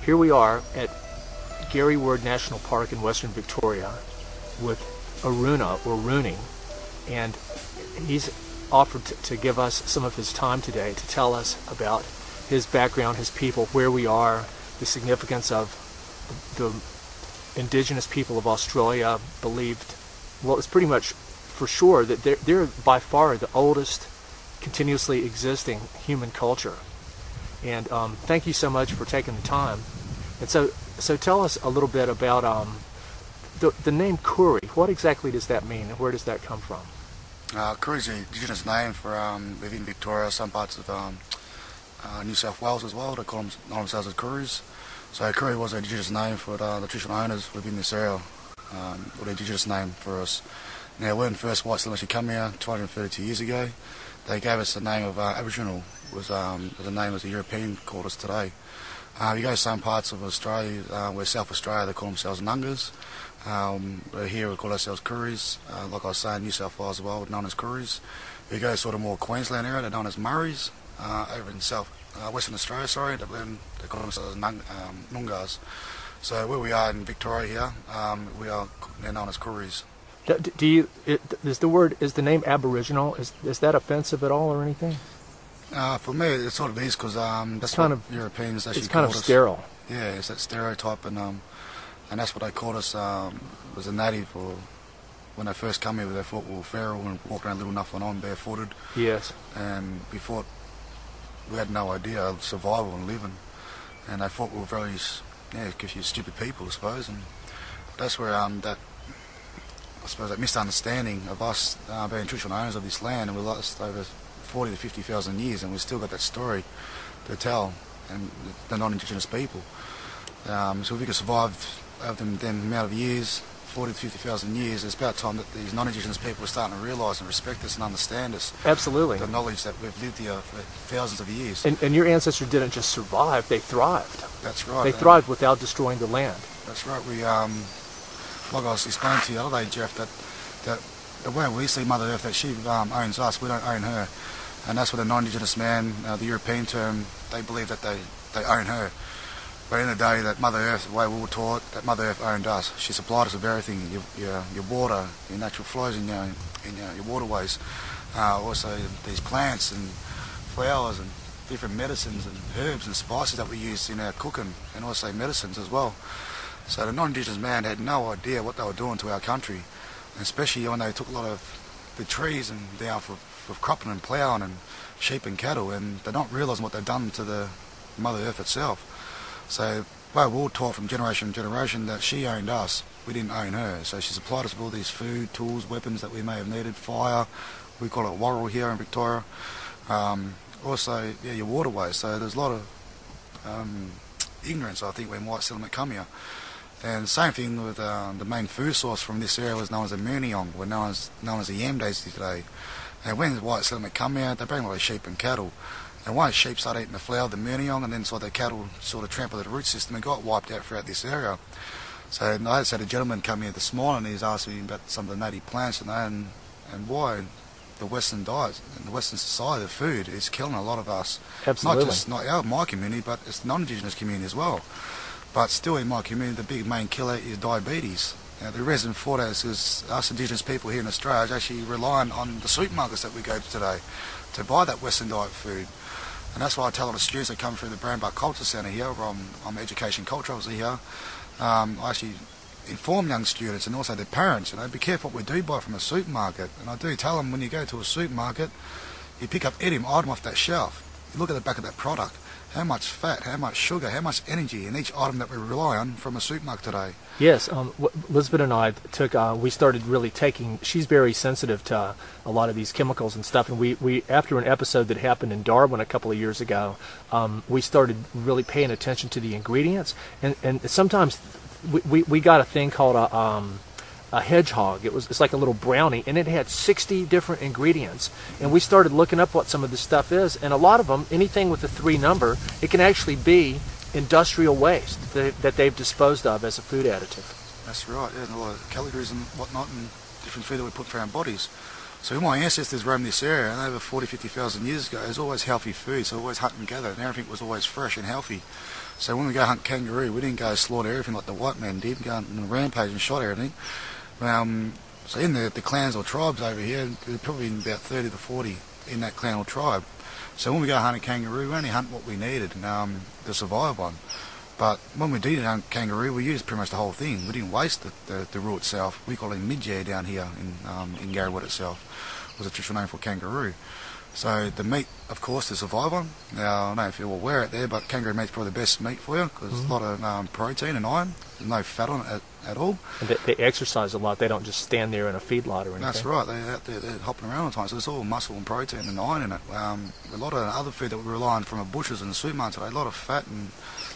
here we are at Gary Ward National Park in Western Victoria with Aruna, or Rooney, and he's offered to give us some of his time today to tell us about his background, his people, where we are, the significance of the indigenous people of Australia believed, well, it's pretty much for sure that they're by far the oldest continuously existing human culture. And thank you so much for taking the time. And so tell us a little bit about the name Koori. What exactly does that mean, and where does that come from? Koori is an indigenous name for within Victoria, some parts of New South Wales as well. They call themselves as Kooris. So Koori was an indigenous name for the traditional owners within this area, or the indigenous name for us. Now, when first white settlers come here 232 years ago, they gave us the name of Aboriginal, was the name as the European called us today. You go to some parts of Australia, where South Australia, they call themselves Nungas. Here we call ourselves Kooris. Like I was saying, New South Wales as well, we're known as Kooris. We go sort of more Queensland area, they're known as Murris. Over in Western Australia, sorry, they call themselves Nungas. So where we are in Victoria here, they're known as Kooris. Is the name Aboriginal, is that offensive at all or anything? For me, it sort of is, because that's kind what of, Europeans actually it's kind called of us. sterile. Yeah, it's that stereotype, and that's what they called us. Was a native, or when they first come here, they thought we were feral and walked around little nothing on barefooted. Yes. And we thought we had no idea of survival and living, and they thought we were very, because you're stupid people, I suppose, and that's where that misunderstanding of us being traditional owners of this land, and we lost over 40 to 50,000 years, and we've still got that story to tell, and the non-Indigenous people. So if we could survive over them amount of years, 40 to 50,000 years, it's about time that these non-Indigenous people are starting to realise and respect us and understand us. Absolutely. The knowledge that we've lived here for thousands of years. And your ancestors didn't just survive, they thrived. That's right. They thrived without destroying the land. That's right. We, like I was explaining to you the other day, Jeff, that the way we see Mother Earth, that she owns us, we don't own her. And that's what a non-Indigenous man, the European term, they believe that they own her. But in the day, that Mother Earth, the way we were taught, that Mother Earth owned us. She supplied us with everything, your water, your natural flows in your waterways. Also these plants and flowers and different medicines and herbs and spices that we use in our cooking, and also medicines as well. So the non-Indigenous man had no idea what they were doing to our country, and especially when they took a lot of the trees and down for cropping and ploughing and sheep and cattle, and they're not realising what they've done to the Mother Earth itself. So we were taught from generation to generation that she owned us, we didn't own her. So she supplied us with all these food, tools, weapons that we may have needed, fire, we call it warrel here in Victoria. Also, your waterways. So there's a lot of ignorance, I think, when white settlement come here. And same thing with the main food source from this area was known as the Mooneyong, or known as the Yamdays today. And when the white settlement come here, they bring a lot of sheep and cattle. And once sheep started eating the flour, the Mooneyong, and then the cattle sort of trampled the root system and got wiped out throughout this area. So I had a gentleman come here this morning, and he's asking me about some of the native plants and why the Western diet and the Western society, the food, is killing a lot of us. Absolutely. Not my community, but it's the non-Indigenous community as well. But still in my community, the big main killer is diabetes. Now, the reason for that is us Indigenous people here in Australia are actually relying on the supermarkets that we go to today to buy that Western diet food. And that's why I tell all the students that come through the Brink Culture Centre here, where I'm education culture officer here, I actually inform young students and also their parents, be careful what we do buy from a supermarket. And I do tell them, when you go to a supermarket, you pick up any item off that shelf, you look at the back of that product, how much fat, how much sugar, how much energy in each item that we rely on from a supermarket today. Yes, Elizabeth and I we started really taking, she's very sensitive to a lot of these chemicals and stuff, and we after an episode that happened in Darwin a couple of years ago, we started really paying attention to the ingredients, and sometimes we got a thing called a hedgehog. It's like a little brownie, and it had 60 different ingredients, and we started looking up what some of this stuff is, and a lot of them, anything with a 3 number, it can actually be industrial waste that they've disposed of as a food additive. That's right, yeah, and a lot of calories and whatnot, and different food that we put for our bodies. So when my ancestors roamed this area, and over 40, 50,000 years ago, there was always healthy food, so always hunt and gather, and everything was always fresh and healthy. So when we go hunt kangaroo, we didn't go slaughter everything like the white man did, go on a rampage and shot everything. So in the clans or tribes over here, there's probably about 30 to 40 in that clan or tribe. So when we go hunting kangaroo, we only hunt what we needed to survive on. But when we did hunt kangaroo, we used pretty much the whole thing. We didn't waste the roo itself. We call it midge down here in Garrywood itself. It was a traditional name for kangaroo. So the meat, of course, to survive on. Now, I don't know if you'll wear it there, but kangaroo meat's probably the best meat for you because there's a lot of protein and iron. There's no fat on it at all. And they exercise a lot. They don't just stand there in a feedlot or anything. That's right. They're out there, they're hopping around all the time. So there's all muscle and protein and iron in it. A lot of other food that we rely on from the butchers and the supermarkets today, a lot of fat and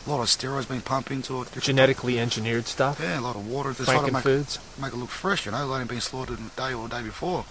a lot of steroids being pumped into it. Genetically engineered stuff? Yeah, a lot of water. Frankenfoods? Make it look fresh, only being slaughtered a day or the day before.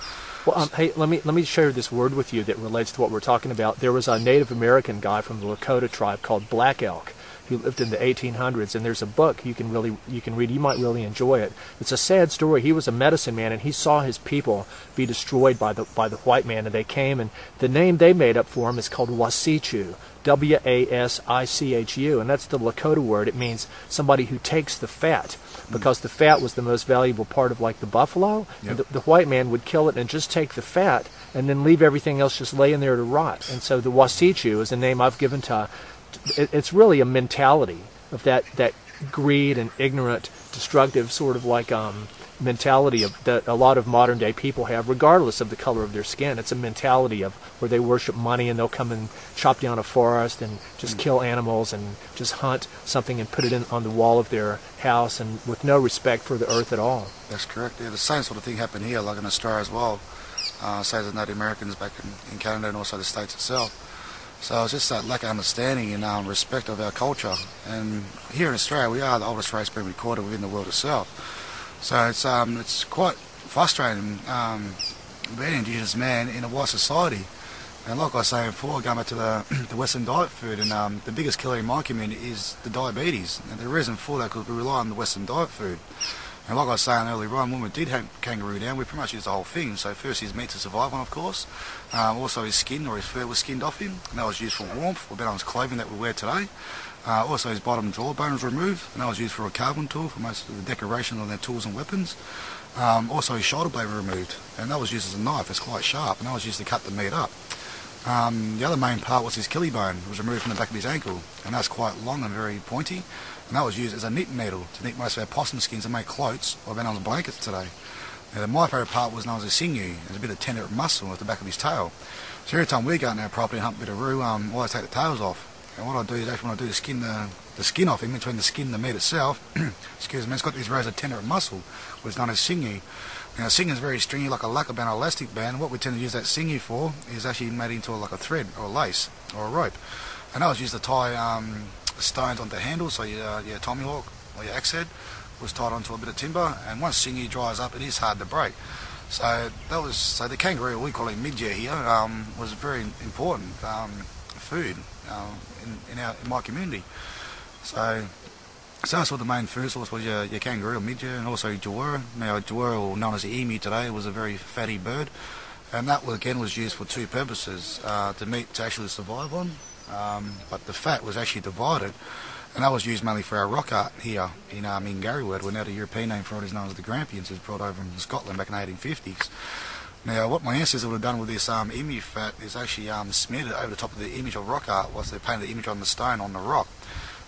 Well, hey, let me share this word with you that relates to what we're talking about. There was a Native American guy from the Lakota tribe called Black Elk who lived in the 1800s, and there's a book you can read. You might really enjoy it. It's a sad story. He was a medicine man, and he saw his people be destroyed by the white man, and they came, and the name they made up for him is called Wasichu, W-A-S-I-C-H-U, and that's the Lakota word. It means somebody who takes the fat, because the fat was the most valuable part of like the buffalo. Yep. And the white man would kill it and just take the fat and then leave everything else just laying there to rot. And so the Wasichu is a name I've given to, it's really a mentality of that greed and ignorant, destructive sort of like mentality that a lot of modern day people have, regardless of the color of their skin. It's a mentality of where they worship money, and they'll come and chop down a forest and just kill animals and just hunt something and put it on the wall of their house, and with no respect for the earth at all. That's correct. Yeah, the same sort of thing happened here, like in Australia as well. Say the Native Americans back in Canada and also the States itself. So it's just that lack of understanding and respect of our culture. And here in Australia, we are the oldest race being recorded within the world itself. So it's quite frustrating being an Indigenous man in a white society. And like I was saying before, going back to the Western diet food, and the biggest killer in my community is the diabetes. And the reason for that is because we rely on the Western diet food. And like I was saying earlier on, when we did have kangaroo down, we pretty much used the whole thing. So first his meat to survive on, of course. Also his skin, or his fur, was skinned off him, and that was used for warmth, or better on his clothing that we wear today. Also his bottom jawbone was removed, and that was used for a carving tool for most of the decoration of their tools and weapons. Also his shoulder blade was removed, and that was used as a knife. It's quite sharp, and that was used to cut the meat up. The other main part was his killie bone. It was removed from the back of his ankle, and that's quite long and very pointy, and that was used as a knitting needle to knit most of our possum skins and make cloaks or on blankets today. Now, my favourite part was known as a sinew. There's a bit of tender muscle at the back of his tail. So every time we go out on our property and hunt a bit of roo, I always take the tails off. And what I do is actually when I do the skin off him, between the skin and the meat itself, excuse me, it's got these rows of tender muscle, which is known as sinew. Now, sinew is very stringy, like a lacquer band or elastic band, and what we tend to use that sinew for is actually made into like a thread or a lace or a rope. And that was used to tie stones onto handles, so your tomahawk or your axe head was tied onto a bit of timber, and once sinew dries up, it is hard to break. So the kangaroo, we call it midge here, was very important food in my community. So that's what the main food source was, your kangaroo, midge, and also jawara. Now jawara, or known as the emu today, was a very fatty bird, and that again was used for two purposes: the meat to actually survive on, but the fat was actually divided. And that was used mainly for our rock art here in Garrywood, where now the European name for it is known as the Grampians, was brought over from Scotland back in the 1850s. Now, what my ancestors would have done with this emu fat is actually smeared it over the top of the image of rock art whilst they painted the image on the stone on the rock.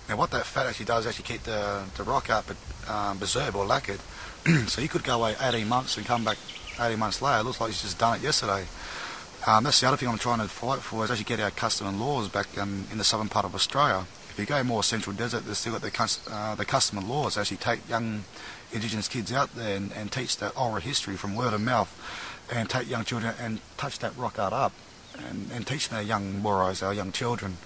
Now, what that fat actually does is actually keep the rock art preserved or lacquered. So you could go away 18 months and come back 18 months later. It looks like you've just done it yesterday. That's the other thing I'm trying to fight for, is actually get our custom and laws back in the southern part of Australia. If you go more central desert, they've still got the custom and laws to actually take young Indigenous kids out there and teach that oral history from word of mouth, and take young children and touch that rock art up and teach our young Moros, our young children,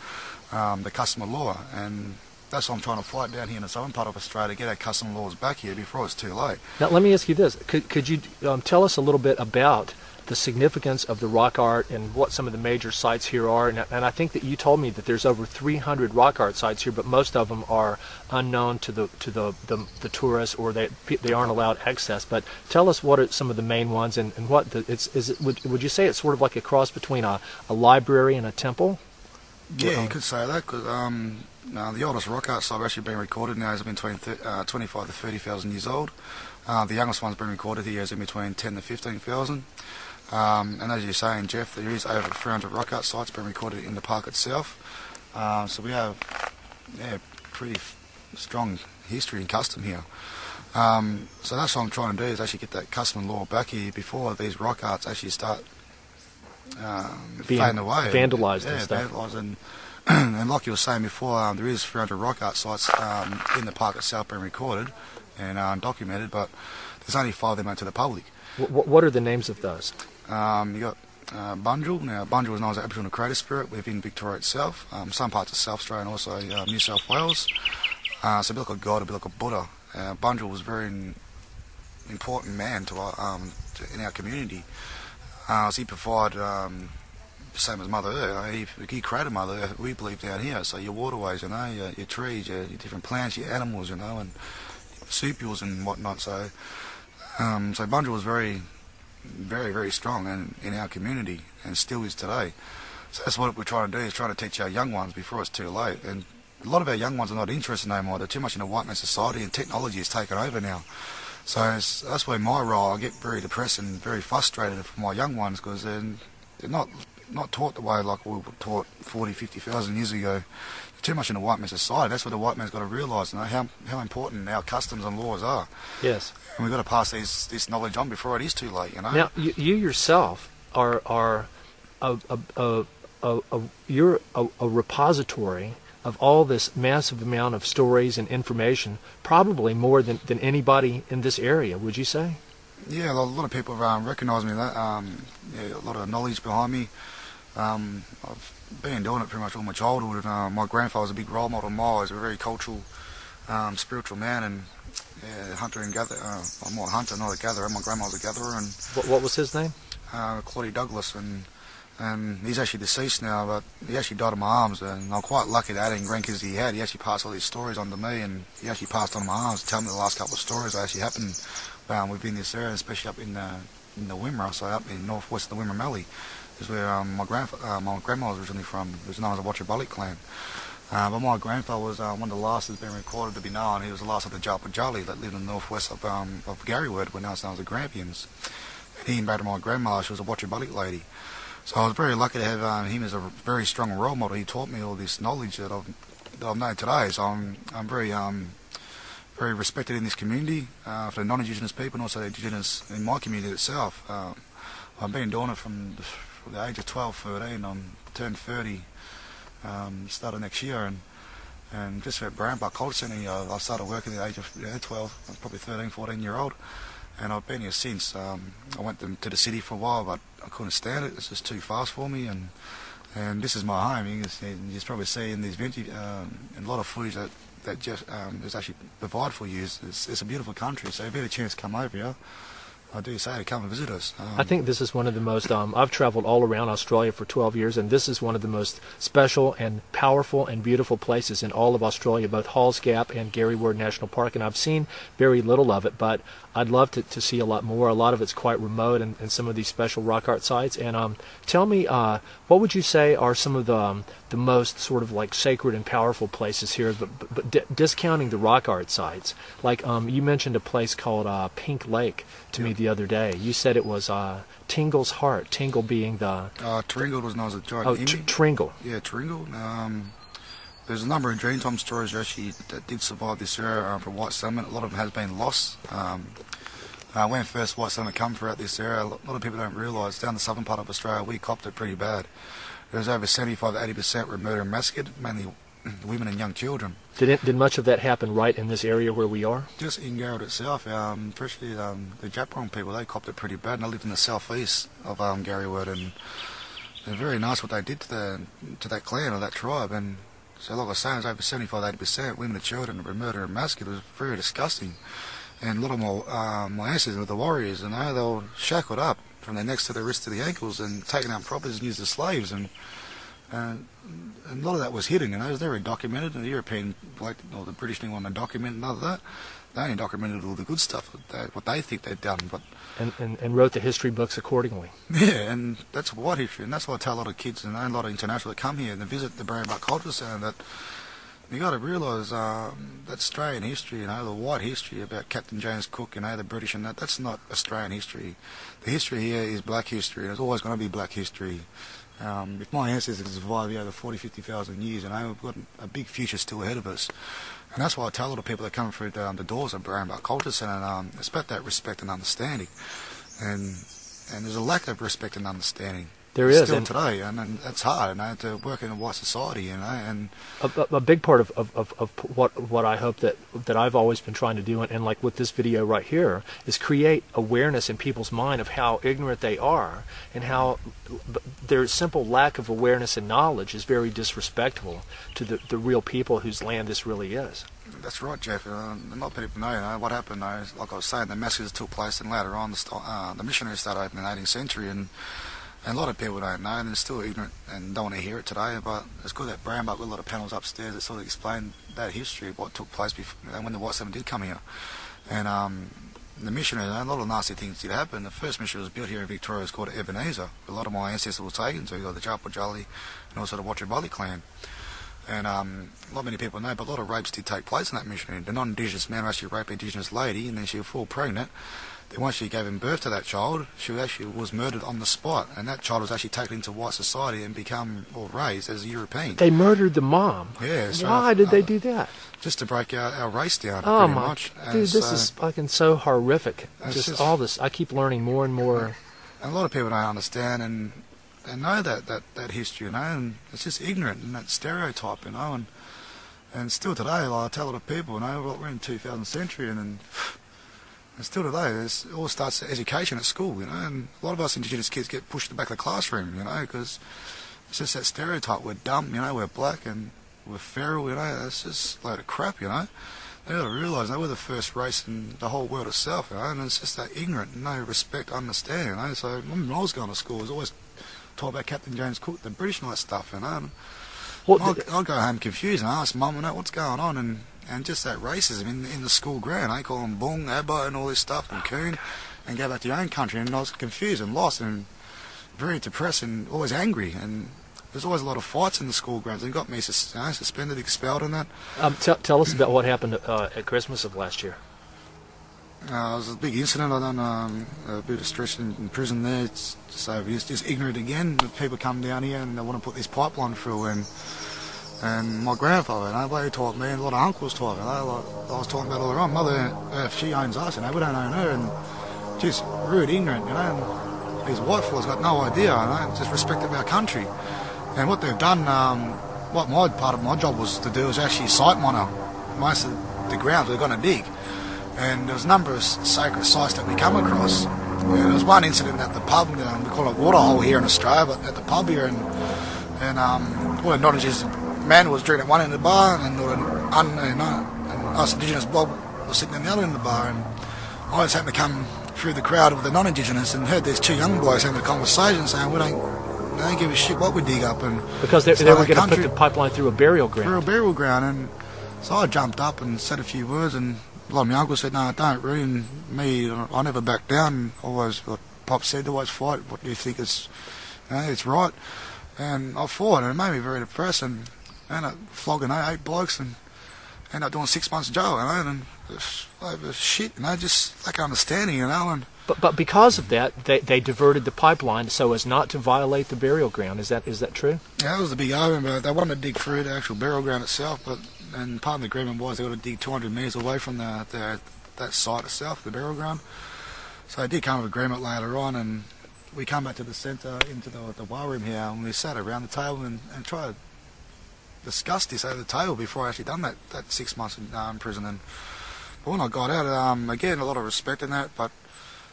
the custom of law. And that's what I'm trying to fight down here in the southern part of Australia, to get our custom laws back here before it's too late. Now, let me ask you this. Could you tell us a little bit about the significance of the rock art and what some of the major sites here are? And I think that you told me that there's over 300 rock art sites here, but most of them are unknown to the tourists, or they aren't allowed access. But tell us what are some of the main ones, and what would you say it's sort of like a cross between a library and a temple? Yeah, you could say that, because the oldest rock art site actually been recorded now is between 25 to 30,000 years old. The youngest one's been recorded here is in between 10 to 15,000. And as you're saying, Jeff, there is over 300 rock art sites been recorded in the park itself. So we have pretty strong history and custom here. So that's what I'm trying to do, is actually get that custom and law back here before these rock arts actually start fading away. Vandalised and stuff. Vandalised and like you were saying before, there is 300 rock art sites in the park itself being recorded and documented, but there's only 5 of them out to the public. What are the names of those? You got Bunjil. Now, Bunjil is known as the Aboriginal creator spirit within Victoria itself, some parts of South Australia and also New South Wales. So a bit like a god, a bit like a Buddha. Bunjil was a very important man in our community. So he provided, same as Mother Earth, he created Mother Earth, we believe, down here. So your waterways, your trees, your different plants, your animals, and marsupials and whatnot. So Bunjil was very, very, very strong in our community, and still is today. So that's what we're trying to do, is trying to teach our young ones before it's too late. And a lot of our young ones are not interested anymore. They're too much in a white man society, and technology has taken over now. So that's where my role, I get very depressed and very frustrated for my young ones, because they're not taught the way like we were taught 40, 50,000 years ago. Too much in a white man's society. That's what the white man's got to realise, how important our customs and laws are. Yes. And we've got to pass this knowledge on before it is too late. Now, you yourself are you're a repository of all this massive amount of stories and information, probably more than anybody in this area. Would you say? Yeah, a lot of people recognise me. That a lot of knowledge behind me. I've been doing it pretty much all my childhood. My grandfather was a big role model of mine. He was a very cultural, spiritual man, and hunter and gatherer. I'm more a hunter, not a gatherer. My grandma was a gatherer. And what was his name? Claudie Douglas, and he's actually deceased now, but he actually died in my arms, and I'm quite lucky that in grandkids he had. He actually passed all these stories on to me, and he actually passed on my arms to tell me the last couple of stories that actually happened within this area, especially up in the Wimmera, so up in northwest of the Wimmera Mallee, is where my grandma was originally from. It was known as the Watchabulli clan. But my grandfather was one of the last that's been recorded to be known. He was the last of the Jalpajali that lived in the northwest of Garryward, where now it's known as the Grampians. And he married my grandma. She was a Watchabulli lady. So I was very lucky to have him as a very strong role model. He taught me all this knowledge that I've known today. So I'm very respected in this community for the non-Indigenous people and also the Indigenous in my community itself. I've been doing it from the age of 12, 13. I'm turned 30 started next year, and just at Brambuck Culture Centre, I started working at the age of 12. I'm probably 13, 14 year old, and I've been here since. I went to the city for a while, but I couldn't stand it. It's just too fast for me, and this is my home. You can probably see in these vintage, a lot of footage that Jeff is actually provide for you. It's a beautiful country, so if you had a chance to come over here, I do say to come and visit us. I think this is one of the most, I've traveled all around Australia for 12 years, and this is one of the most special and powerful and beautiful places in all of Australia, both Halls Gap and Garryward National Park, and I've seen very little of it, but I'd love to see a lot more. A lot of it's quite remote, and some of these special rock art sites. And tell me, what would you say are some of the most sort of like sacred and powerful places here, but discounting the rock art sites? Like you mentioned a place called Pink Lake to me the other day. You said it was Tingle's Heart. Tingle being the... Tringle was known as a giant. Oh, Tringle. Yeah, Tringle. There's a number of Dreamtime stories that did survive this area for white settlement. A lot of them has been lost. When first white settlement come throughout this area, a lot of people don't realise down the southern part of Australia we copped it pretty bad. There was over 75 to 80% were murdered and massacred, mainly women and young children. Did much of that happen right in this area where we are? Just in Garrett itself, especially the Japarong people, they copped it pretty bad, and they lived in the southeast of Garryward, and they're very nice what they did to that clan or that tribe, and So like I was saying, it's over 75–80% women and children were murdered and massacred. It was very disgusting. And a lot of my ancestors were the warriors, and they were shackled up from their necks to their wrists to the ankles and taken out properties and used as slaves. And a lot of that was hidden, it was very documented. The European, or the British didn't want to document none of that. They only documented all the good stuff, what they think they'd done. But and wrote the history books accordingly. yeah, and that's white history, and that's what I tell a lot of kids and a lot of international that come here and they visit the Brink Culture Centre, that you got to realise that Australian history, the white history about Captain James Cook, the British and that's not Australian history. The history here is black history, and it's always going to be black history. If my ancestors survived over 40–50,000 years, we've got a big future still ahead of us. And that's why I tell a lot of people that come through the doors of Brink Culture Centre, it's about that respect and understanding. And there's a lack of respect and understanding. There is still today, and it's hard, to work in a white society, and a big part of what I hope that I've always been trying to do, and like with this video right here, is create awareness in people's mind of how ignorant they are, and how their simple lack of awareness and knowledge is very disrespectful to the real people whose land this really is. That's right, Jeff. A lot of people know, what happened. Like I was saying, the massacres took place, and later on, the missionaries started opening in the 18th century, and a lot of people don't know, and they're still ignorant and don't want to hear it today. But it's good that Brink with a lot of panels upstairs that sort of explain that history, what took place before, when the white settlement did come here. And the missionaries, a lot of nasty things did happen. The first mission was built here in Victoria. It was called Ebenezer. A lot of my ancestors were taken to, the Japa and also the Watchabali clan. And not many people know, but a lot of rapes did take place in that missionary. The non-Indigenous man actually raped an Indigenous lady, and then she would fall pregnant. Then once she gave him birth to that child, she actually was murdered on the spot, and that child was actually taken into white society and raised as a European. They murdered the mom. Yeah. So why did they do that? Just to break our race down, oh pretty my, much. Dude, this is fucking so horrific. Just all this. I keep learning more and more. And a lot of people don't understand and know that history, and it's just ignorant and that stereotype, and still today, I tell a lot of people, we're in the 2000th century, and still today, it all starts at education at school, and a lot of us Indigenous kids get pushed to the back of the classroom, because it's just that stereotype. We're dumb, we're black and we're feral, it's just a load of crap, They got to realise we're the first race in the whole world itself, and it's just that ignorant, no respect, understanding, So when I was going to school, I was always taught about Captain James Cook, the British and all that stuff, I'll go home confused and ask Mum, what's going on, and just that racism in the school ground. I call them Bung, Abba and all this stuff, and Coon, and go back to your own country, and I was confused and lost and very depressed and always angry, and there's always a lot of fights in the school grounds, and got me suspended, expelled and that. Tell us about what happened at Christmas of last year. It was a big incident. I done a bit of stress in prison there. So it's just ignorant again. People come down here and they want to put this pipeline through, and my grandfather, he taught me, and a lot of uncles taught me. Like I was talking about earlier on, Mother, she owns us, we don't own her, and she's rude, ignorant, and these white fellas got no idea, just respect of our country. And what they've done, what part of my job was to do was actually site monitor most of the grounds we're going to dig. And there was a number of sacred sites that we come across. And there was one incident at the pub, we call it Waterhole here in Australia, but at the pub here, and all the non-Indigenous man was drinking at one end of the bar, and us Indigenous bloke was sitting in the other end of the bar, and I just happened to come through the crowd of the non-Indigenous and heard these two young blokes having a conversation saying, they don't give a shit what we dig up. And because they were going to put the pipeline through a burial ground. Through a burial ground, and so I jumped up and said a few words, and a lot of my uncles said, no, don't read, and me, I never backed down. Always, what Pop said, always fight. What do you think is, it's right? And I fought, and it made me very depressed, and ended up flogging 8 blokes, and ended up doing 6 months in jail, and over shit, just lack of understanding, and. But because of that, they diverted the pipeline so as not to violate the burial ground. Is that true? Yeah, that was the big argument, but they wanted to dig through the actual burial ground itself, and part of the agreement was they got to dig 200 metres away from that site itself, the burial ground. So they did come to an agreement later on, and we come back to the centre, into the war room here, and we sat around the table and tried to discuss this over the table before I actually done that 6 months in prison. But when I got out, again, a lot of respect in that, but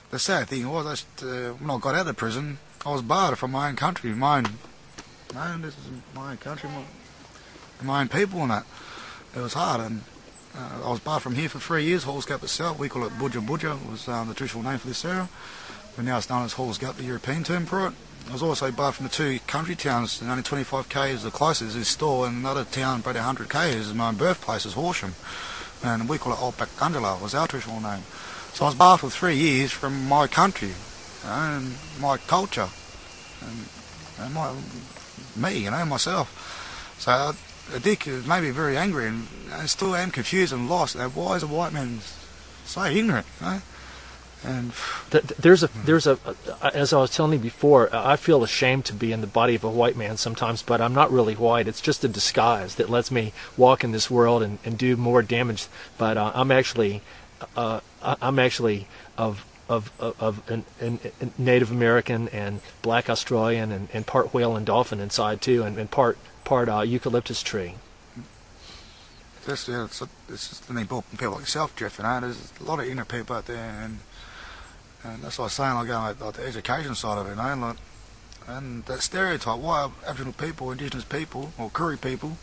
the sad thing was, when I got out of prison, I was barred from my own country. This is my own country. my own people and that. It was hard, and I was barred from here for 3 years, Halls Gap itself. We call it Budja Budja, was the traditional name for this area. But now it's known as Halls Gap, the European term for it. I was also barred from the 2 country towns, and only 25 k's the closest is Store, and another town about 100 k's is my own birthplace, is Horsham. And we call it Old Bakundala, was our traditional name. So I was barred for 3 years from my country, and my culture, and myself. So Dick made me very angry, and I still am confused and lost. Why is a white man so ignorant? And there's a as I was telling you before, I feel ashamed to be in the body of a white man sometimes, but I'm not really white. It's just a disguise that lets me walk in this world and do more damage. But I'm actually of Native American and Black Australian and part whale and dolphin inside too, and part eucalyptus tree. It's just an important people like yourself, Jeff. There's a lot of ignorant people out there, and that's what I was saying. I go like the education side of it, and that stereotype. Why Aboriginal people, Indigenous people, or Koori people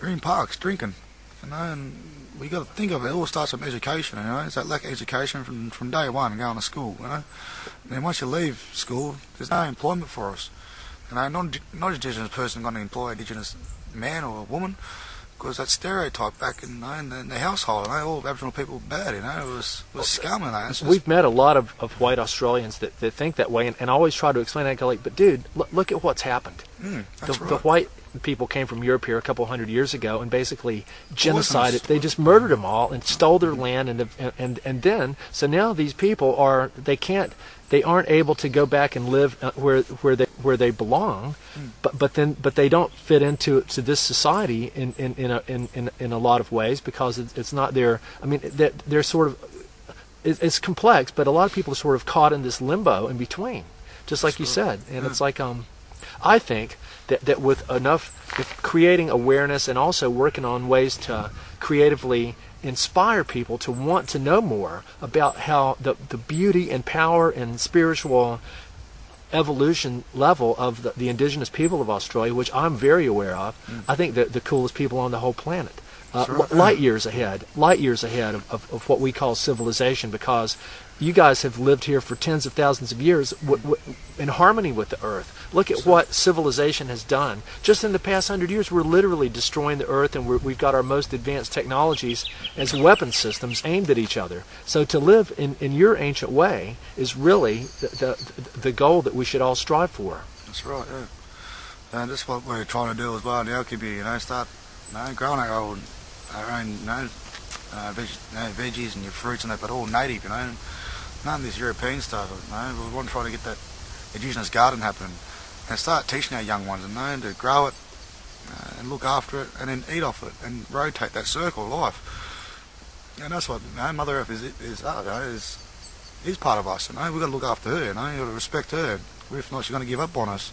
are in parks drinking, and we got to think of it. It all starts from education, It's that lack of education from day one, going to school, And then once you leave school, there's no employment for us. Not Indigenous person going to employ Indigenous man or woman, because that stereotype back in the household, all Aboriginal people bad, it was scum, We've met a lot of white Australians that think that way, and I always try to explain that. I go like, but dude, look at what's happened. The white people came from Europe here a couple hundred years ago and basically genocided. They just murdered them all and stole their land, and then so now these people they aren't able to go back and live where they belong, but they don't fit into this society in a lot of ways, because it's not their. I mean, they're sort of. It's complex, but a lot of people are sort of caught in this limbo in between, just like you said, and it's like I think that with creating awareness and also working on ways to creatively inspire people to want to know more about how the beauty and power and spiritual evolution level of the indigenous people of Australia, which I'm very aware of. I think that the coolest people on the whole planet. Light years ahead of what we call civilization, because you guys have lived here for tens of thousands of years in harmony with the earth. Look at what civilization has done. Just in the past 100 years, we're literally destroying the earth, and we've got our most advanced technologies as weapon systems aimed at each other. So to live in your ancient way is really the goal that we should all strive for. That's right, yeah. And that's what we're trying to do as well in the LQB, start growing our own veggies and your fruits and that, but all native, none of this European stuff. We want to try to get that indigenous garden happening and start teaching our young ones to grow it and look after it and then eat off it and rotate that circle of life. And that's what Mother Earth is part of us. We've got to look after her. We've got to respect her. If not, she's going to give up on us.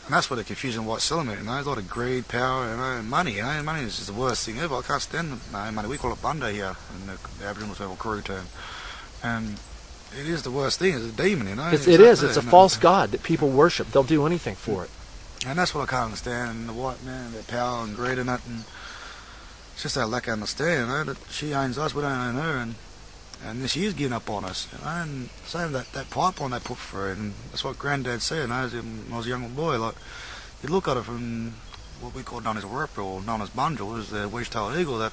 And that's where the confusion white settlement, there's a lot of greed, power, and money. Money is the worst thing ever. I can't stand money. We call it bunda here in the Aboriginal term or Koori term. And it is the worst thing. It's a demon, It is. It's a false god that people worship. They'll do anything for it. And that's what I can't understand. And the white man, their power and greed and that. And it's just that lack of understanding, that she owns us, we don't own her. And she is giving up on us, and same that pipeline they put for it, and that's what Granddad said. When I was a young boy, like you look at it from what we call known as Werribee or known as Bunjil, is the wedge-tailed eagle. That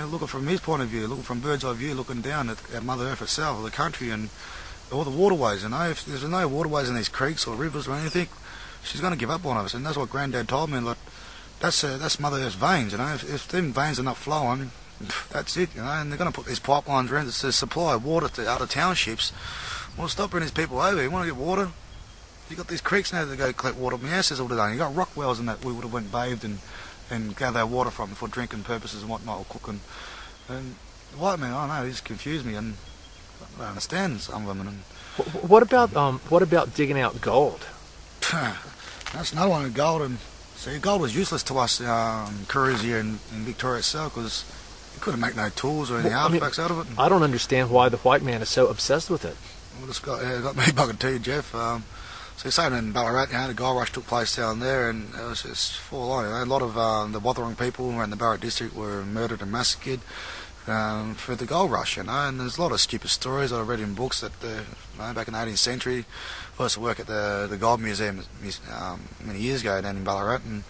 looking from his point of view, looking from bird's eye view, looking down at Mother Earth itself, the country, and all the waterways. If there's no waterways in these creeks or rivers or anything, she's going to give up on us, and that's what Granddad told me. Like that's Mother Earth's veins. If them veins are not flowing, that's it, and they're going to put these pipelines around to supply water to other townships. Well, stop bringing these people over. You want to get water? You got these creeks now that go collect water. My ass all the day. You got rock wells and that we would have went bathed and gather water from for drinking purposes and whatnot, or cooking. And the white man, I don't know, he's confused me, and I don't understand some of them. And what about digging out gold? That's another one. Gold, and see, gold was useless to us Kooris here in Victoria itself, because you couldn't make no tools or any artifacts out of it. I don't understand why the white man is so obsessed with it. Well, it's got me bugging too, Jeff. So you're saying in Ballarat, the gold rush took place down there, and it was just full on. A lot of the Wathaurong people around the Ballarat district were murdered and massacred for the gold rush, and there's a lot of stupid stories I read in books that back in the 18th century. I used to work at the Gold Museum many years ago down in Ballarat, and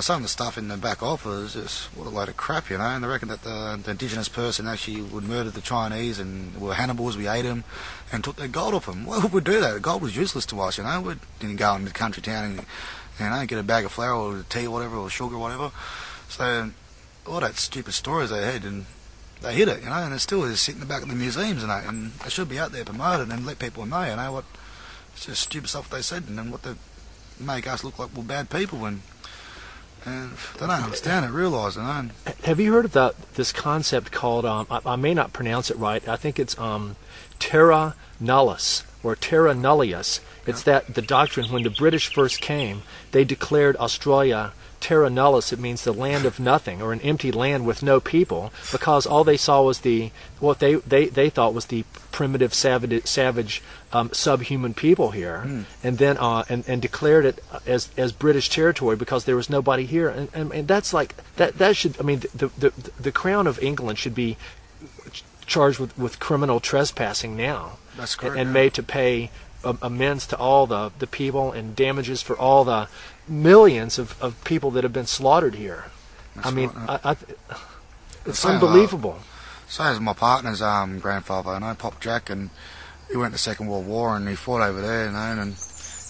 some of the stuff in the back office is just what a load of crap, and they reckon that the indigenous person actually would murder the Chinese and were cannibals, we ate them, and took their gold off them. Why would we do that? The gold was useless to us, we didn't go into the country town and get a bag of flour or tea or whatever, or sugar or whatever. So all that stupid stories they had, and they hid it, and it still is sitting in the back of the museums, and it should be out there promoted and let people know, what it's just stupid stuff they said, and what they make us look like we're bad people, and they don't understand it, realise it. Have you heard about this concept called, I may not pronounce it right, I think it's terra nullius, or terra nullius. It's that the doctrine, when the British first came, they declared Australia terra nullius. It means the land of nothing, or an empty land with no people, because all they saw was what they thought was the primitive, savage subhuman people here, and then and declared it as British territory because there was nobody here, and that's like that should, the Crown of England should be charged with criminal trespassing now. That's correct, and made to pay amends to all the people and damages for all the millions of people that have been slaughtered here. It's unbelievable. So as my partner's grandfather, Pop Jack, and he went to the Second World War and he fought over there, and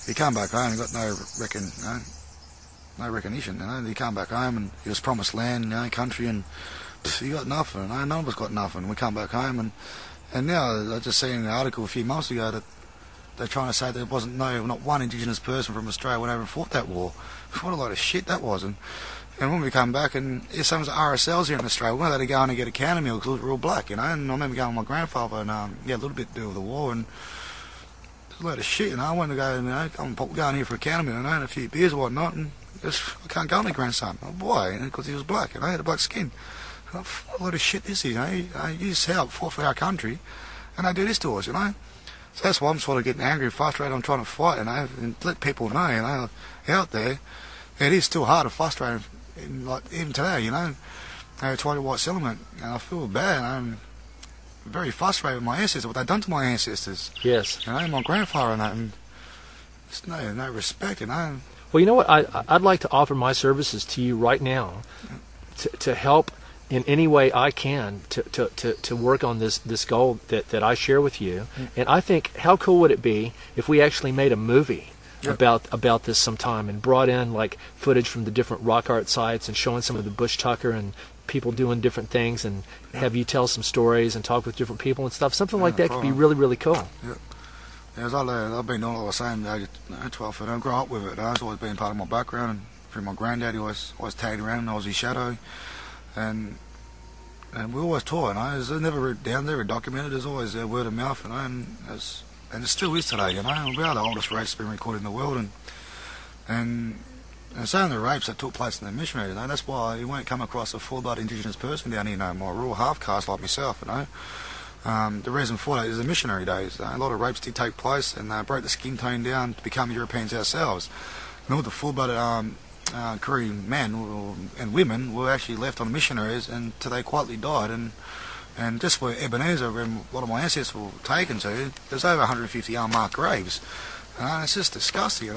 he came back home and got no recognition. He came back home and he was promised land, country, and he got nothing. None of us got nothing. We come back home, and now I just seen an article a few months ago that they're trying to say there wasn't not one Indigenous person from Australia went over and fought that war. What a lot of shit that was. And when we come back, and some of the RSLs here in Australia, we weren't allowed to go in and get a counter meal because we were all black, and I remember going with my grandfather, and he had a little bit to do with the war, and there's a lot of shit, and I wanted to go, go in here for a counter meal, and a few beers and whatnot, and I can't go with my grandson. Why? Because he was black, and I had a black skin. What a lot of shit this is, You just fought for our country, and they do this to us, So that's why I'm sort of getting angry and frustrated. I'm trying to fight, and let people know, out there, it is still hard to frustrate, even today, Try to white settlement, and I feel bad. I'm very frustrated with my ancestors, what they've done to my ancestors. Yes. My grandfather and there's no respect, Well, you know what? I'd like to offer my services to you right now to help in any way I can to work on this goal that I share with you. And I think, how cool would it be if we actually made a movie about this sometime, and brought in like footage from the different rock art sites and showing some of the bush tucker and people doing different things, and have you tell some stories and talk with different people and stuff. Something like that could be really, really cool. As I've been doing all the same, 12, I don't grow up with it. It's always been part of my background, and from my granddad, he always tagged around, and I was his shadow. And we always taught, It's never written down, never documented. There's always word of mouth, and it still is today, We are the oldest race that's been recorded in the world, and some of the rapes that took place in the missionaries, that's why you won't come across a full-blood Indigenous person down here, more rural half-caste like myself, The reason for that is the missionary days. A lot of rapes did take place, and they broke the skin tone down to become Europeans ourselves. And all the full-blooded Koori men and women were actually left on missionaries until they quietly died, and just where Ebenezer, where a lot of my ancestors were taken to, there's over 150 unmarked graves. It's just disgusting,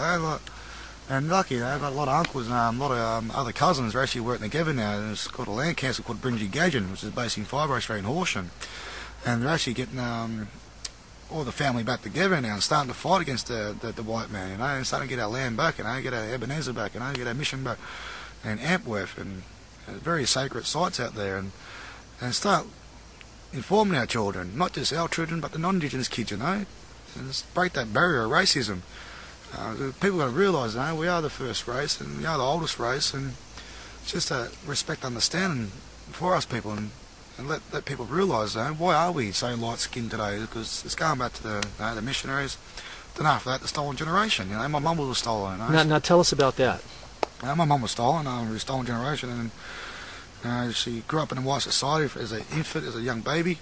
And lucky, I've got a lot of uncles and a lot of other cousins are actually working together now. There's got a land council called Brink, which is based in Fibro Street in Horsham, and they're actually getting all the family back together now and starting to fight against the white man, and starting to get our land back, get our Ebenezer back, get our mission back, and Ampworth, and very sacred sites out there, and start informing our children, not just our children, but the non-Indigenous kids, and just break that barrier of racism. People got to realise, we are the first race, and we are the oldest race, and it's just a respect, understanding for us people, and let people realise, why are we so light-skinned today? Because it's going back to the missionaries. Then after that, the stolen generation. My mum was stolen. Now tell us about that. My mum was stolen. We were stolen generation, and she grew up in a white society as an infant, as a young baby,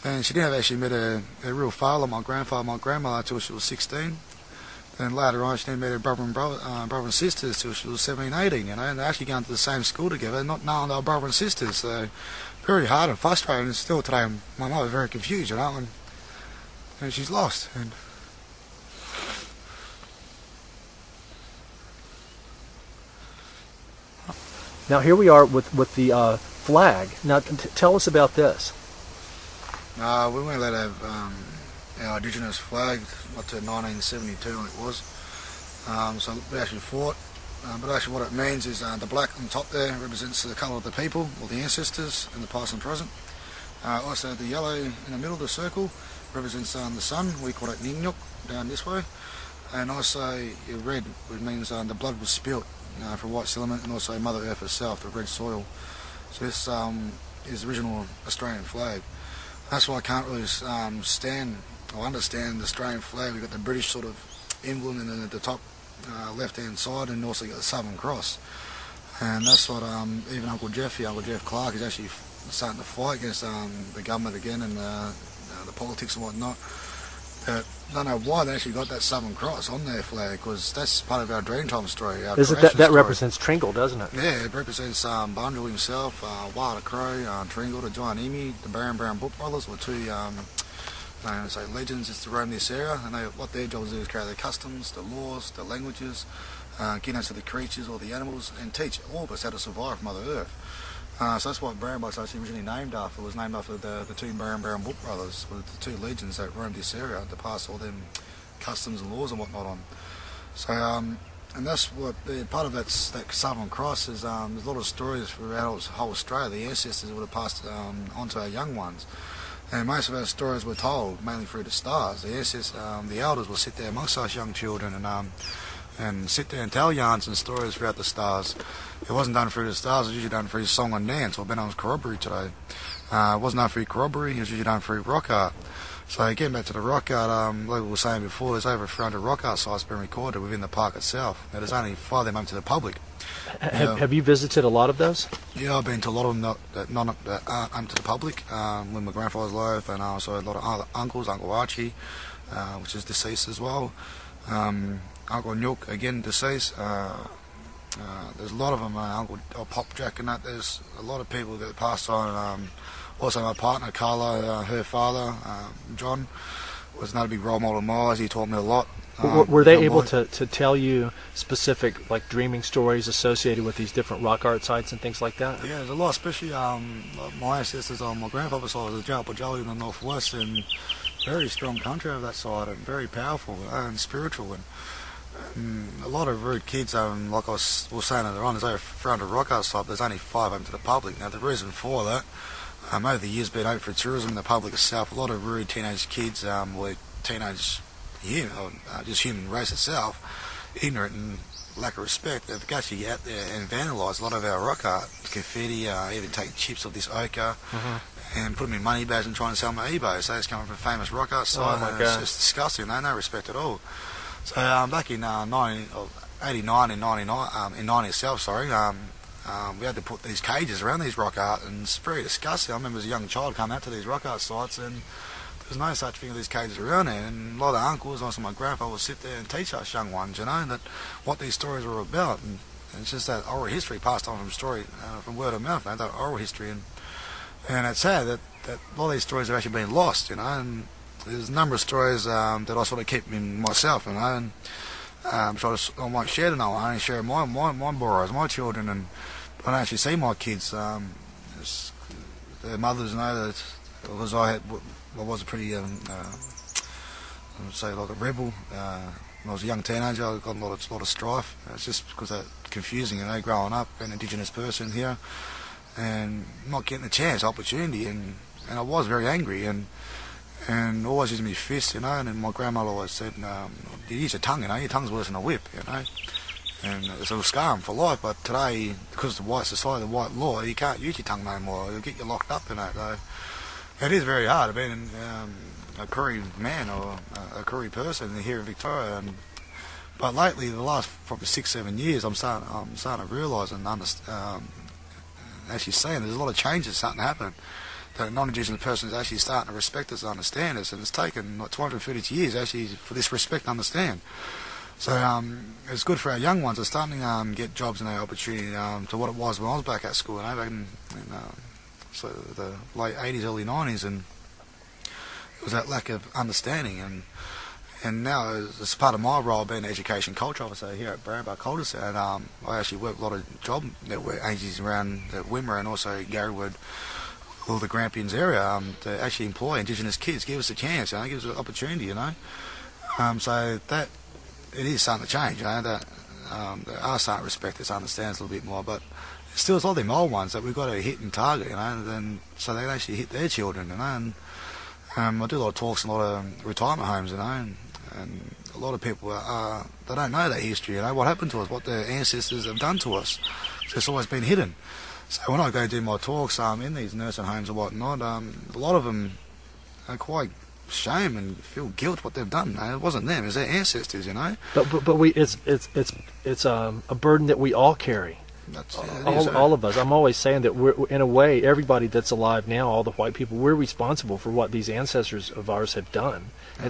and she never actually met a real father, my grandfather, my grandmother, until she was 16. Then later on, she met her brother and sisters till she was 17, 18, you know, and they're actually going to the same school together, not knowing they were brother and sisters. So very hard and frustrating. And still today, my mother's very confused, you know, and she's lost. And now here we are with the flag. Now tell us about this. we weren't allowed to have our Indigenous flag up to 1972 when it was. So we actually fought. But actually what it means is the black on top there represents the colour of the people, or the ancestors, in the past and present. Also the yellow in the middle of the circle represents the sun. We call it Ningyuk down this way. And also red, which means the blood was spilt for white settlement, and also Mother Earth herself, the red soil. So this is the original Australian flag. That's why I can't really stand or understand the Australian flag. We've got the British sort of emblem, and then at the top left hand side, and also got the Southern Cross. And that's what even Uncle Jeff Clark, is actually starting to fight against the government again, and the politics and whatnot. I don't know why they actually got that Southern Cross on their flag, because that's part of our Dreamtime story. Our Is it that story. represents Tringle, doesn't it? Yeah, it represents Bunjil himself, Wild Crow, Tringle, the Giant Emu, the Brown Book Brothers, were two legends just to roam this area, and what their job is carry their customs, the laws, the languages, get into the creatures or the animals, and teach all of us how to survive from Mother Earth. So that's what Brown was actually originally named after. It was named after the two Brown Book Brothers, were the two legends that roamed this area to pass all them customs and laws and whatnot on. So, and that's what part of that Southern Cross is. There's a lot of stories throughout whole Australia. The ancestors would have passed on to our young ones, and most of our stories were told mainly through the stars. The ancestors, the elders, will sit there amongst us young children and sit there and tell yarns and stories throughout the stars. It wasn't done through the stars, it was usually done through song and dance, or Benham's corroboree today. It wasn't done through corroboree, it was usually done through rock art. So getting back to the rock art, like we were saying before, there's over 300 rock art sites been recorded within the park itself. Now, there's only 5 of them open to the public. Have you visited a lot of those? Yeah, I've been to a lot of them that aren't open to the public, with my grandfather's life, and also a lot of other uncles, Uncle Archie, which is deceased as well. Uncle Nook, again deceased. There's a lot of them, Uncle Pop Jack and that. There's a lot of people that passed on. Also my partner Carla, her father, John, was another big role model of mine. He taught me a lot. Were they able to tell you specific dreaming stories associated with these different rock art sites and things like that? Yeah, there's a lot, especially my ancestors on my grandfather's side was a Jalpa in the northwest, and very strong country of that side, and very powerful and spiritual. And a lot of rude kids, like I was saying earlier on, there's over 300 rock art sites, there's only 5 open to the public. Now the reason for that, over the years being open for tourism in the public itself, a lot of rude teenage kids, were teenage just human race itself, ignorant and lack of respect, they've actually out there and vandalised a lot of our rock art, graffiti, even taking chips of this ochre, and put them in money bags and trying to sell them on eBay. So it's coming from a famous rock art site, and it's just disgusting, no respect at all. So back in 89 and 99, in 90 itself, we had to put these cages around these rock art, and it's very disgusting. I remember as a young child coming out to these rock art sites, and there's no such thing as these cages around there. And a lot of uncles, also my grandfather, would sit there and teach us young ones, that what these stories were about. And it's just that oral history passed on from word of mouth, that oral history. And it's sad that a lot of these stories have actually been lost, and there's a number of stories that I sort of keep in myself, and so I might share them. I only share my boys, my children, and I don't actually see my kids. Their mothers know that, because I was a pretty, I would say, like a rebel. When I was a young teenager, I got a lot of strife. It's just because that's confusing, growing up, being an Indigenous person here, and not getting a chance, opportunity, and I was very angry, and always using my fists, and then my grandmother always said, you use your tongue, your tongue's worse than a whip, and it's a scar for life. But today, because of the white society, the white law, you can't use your tongue no more, it'll get you locked up in it. It is very hard being a Koori man or a Koori person here in Victoria, but lately, the last probably 6-7 years, I'm starting to realise and actually seeing there's a lot of changes starting to happen. That a non-Indigenous person is actually starting to respect us and understand us, and it's taken 250 years actually for this respect to understand. So it's good for our young ones. They're starting to get jobs and opportunity to what it was when I was back at school, back in so the late 80s, early 90s, and it was that lack of understanding. And now, as part of my role being an education culture officer here at Brink cul-de-sac, I actually work a lot of job network agencies around Wimmera and also Garryward, or the Grampians area, to actually employ Indigenous kids, give us a chance, give us an opportunity, So that, it is starting to change, that they are starting to respect us, understand us a little bit more, but still it's all them old ones that we've got to hit and target, then so they can actually hit their children, and I do a lot of talks in a lot of retirement homes, and a lot of people they don't know that history, what happened to us, what their ancestors have done to us. So it's always been hidden. So when I go do my talks in these nursing homes and whatnot, a lot of them are quite ashamed and feel guilt what they've done. It wasn't them; it was their ancestors, But it's a burden that we all carry. All of us. I'm always saying that we're, in a way, everybody that's alive now, all the white people, we're responsible for what these ancestors of ours have done.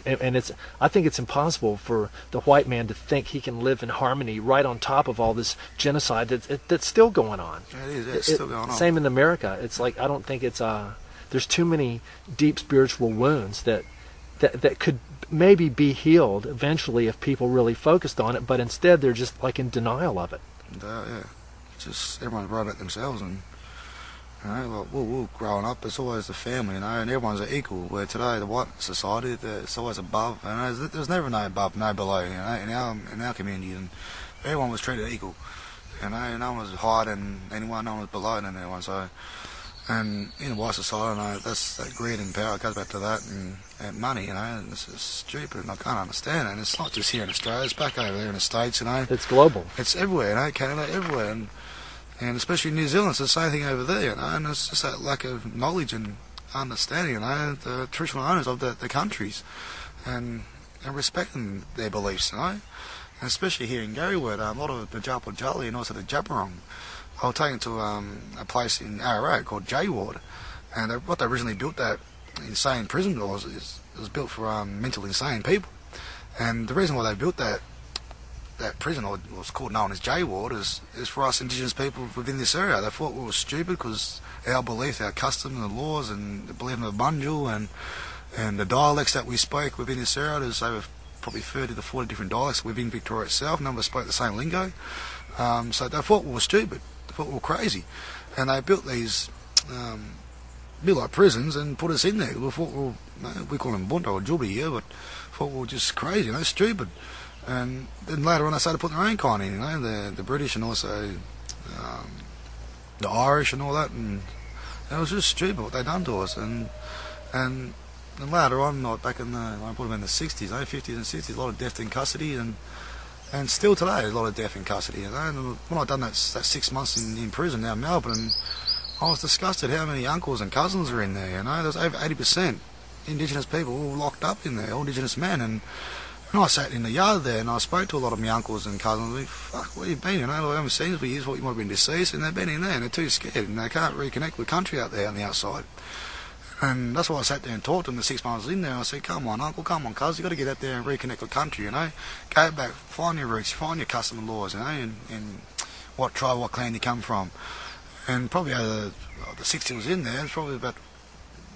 And I think it's impossible for the white man to think he can live in harmony right on top of all this genocide that's still going on. It is. It's still going on. Same in America. It's like, I don't think it's there's too many deep spiritual wounds that could maybe be healed eventually if people really focused on it, but instead they're just like in denial of it. Yeah. Just everyone's right about themselves, and we're growing up. It's always the family, and everyone's equal. Where today, the white society, it's always above, and there's never no above, no below. In our community, and everyone was treated equal. No one was higher than anyone, no one was below than anyone. So, and in a white society, that's that greed and power goes back to that, and money. And it's just stupid, and I can't understand it. And it's not just here in Australia; it's back over there in the States. It's global. It's everywhere. Canada, everywhere, and especially New Zealand, it's the same thing over there, and it's just that lack of knowledge and understanding, the traditional owners of the countries, and respecting their beliefs, and especially here in Garryward, a lot of the Japo Jolly and also the Jabberong, I was taken to a place in Ararat called J Ward, and what they originally built that insane prison was built for mentally insane people, and the reason why they built that prison, or was called known as J Ward, is for us Indigenous people within this area. They thought we were stupid because our belief, our custom and the laws, and the belief in the Bunjil and the dialects that we spoke within this area. There's over probably 30 to 40 different dialects within Victoria itself. None of us spoke the same lingo. So they thought we were stupid. They thought we were crazy. And they built these be like prisons and put us in there. We thought we call them bunta or jubi here, but thought we were just crazy, stupid. And then later on they started putting their own kind in, the British and also the Irish and all that, and it was just stupid what they done to us. And later on, back in I put them in the 60s, 50s and 60s, a lot of death in custody, and still today there's a lot of death in custody. And when I done that 6 months in prison now in Melbourne, I was disgusted how many uncles and cousins are in there. There's over 80% Indigenous people all locked up in there, all Indigenous men. And I sat in the yard there and I spoke to a lot of my uncles and cousins. Like, fuck, where you been? I haven't seen you for years. What, you might have been deceased, and they've been in there and they're too scared and they can't reconnect with country out there on the outside. And that's why I sat there and talked to them the 6 months in there. And I said, come on, uncle, come on, cuz, you got to get out there and reconnect with country. Go back, find your roots, find your custom and laws, and what tribe, what clan you come from. And probably out of the 60 was in there, there's probably about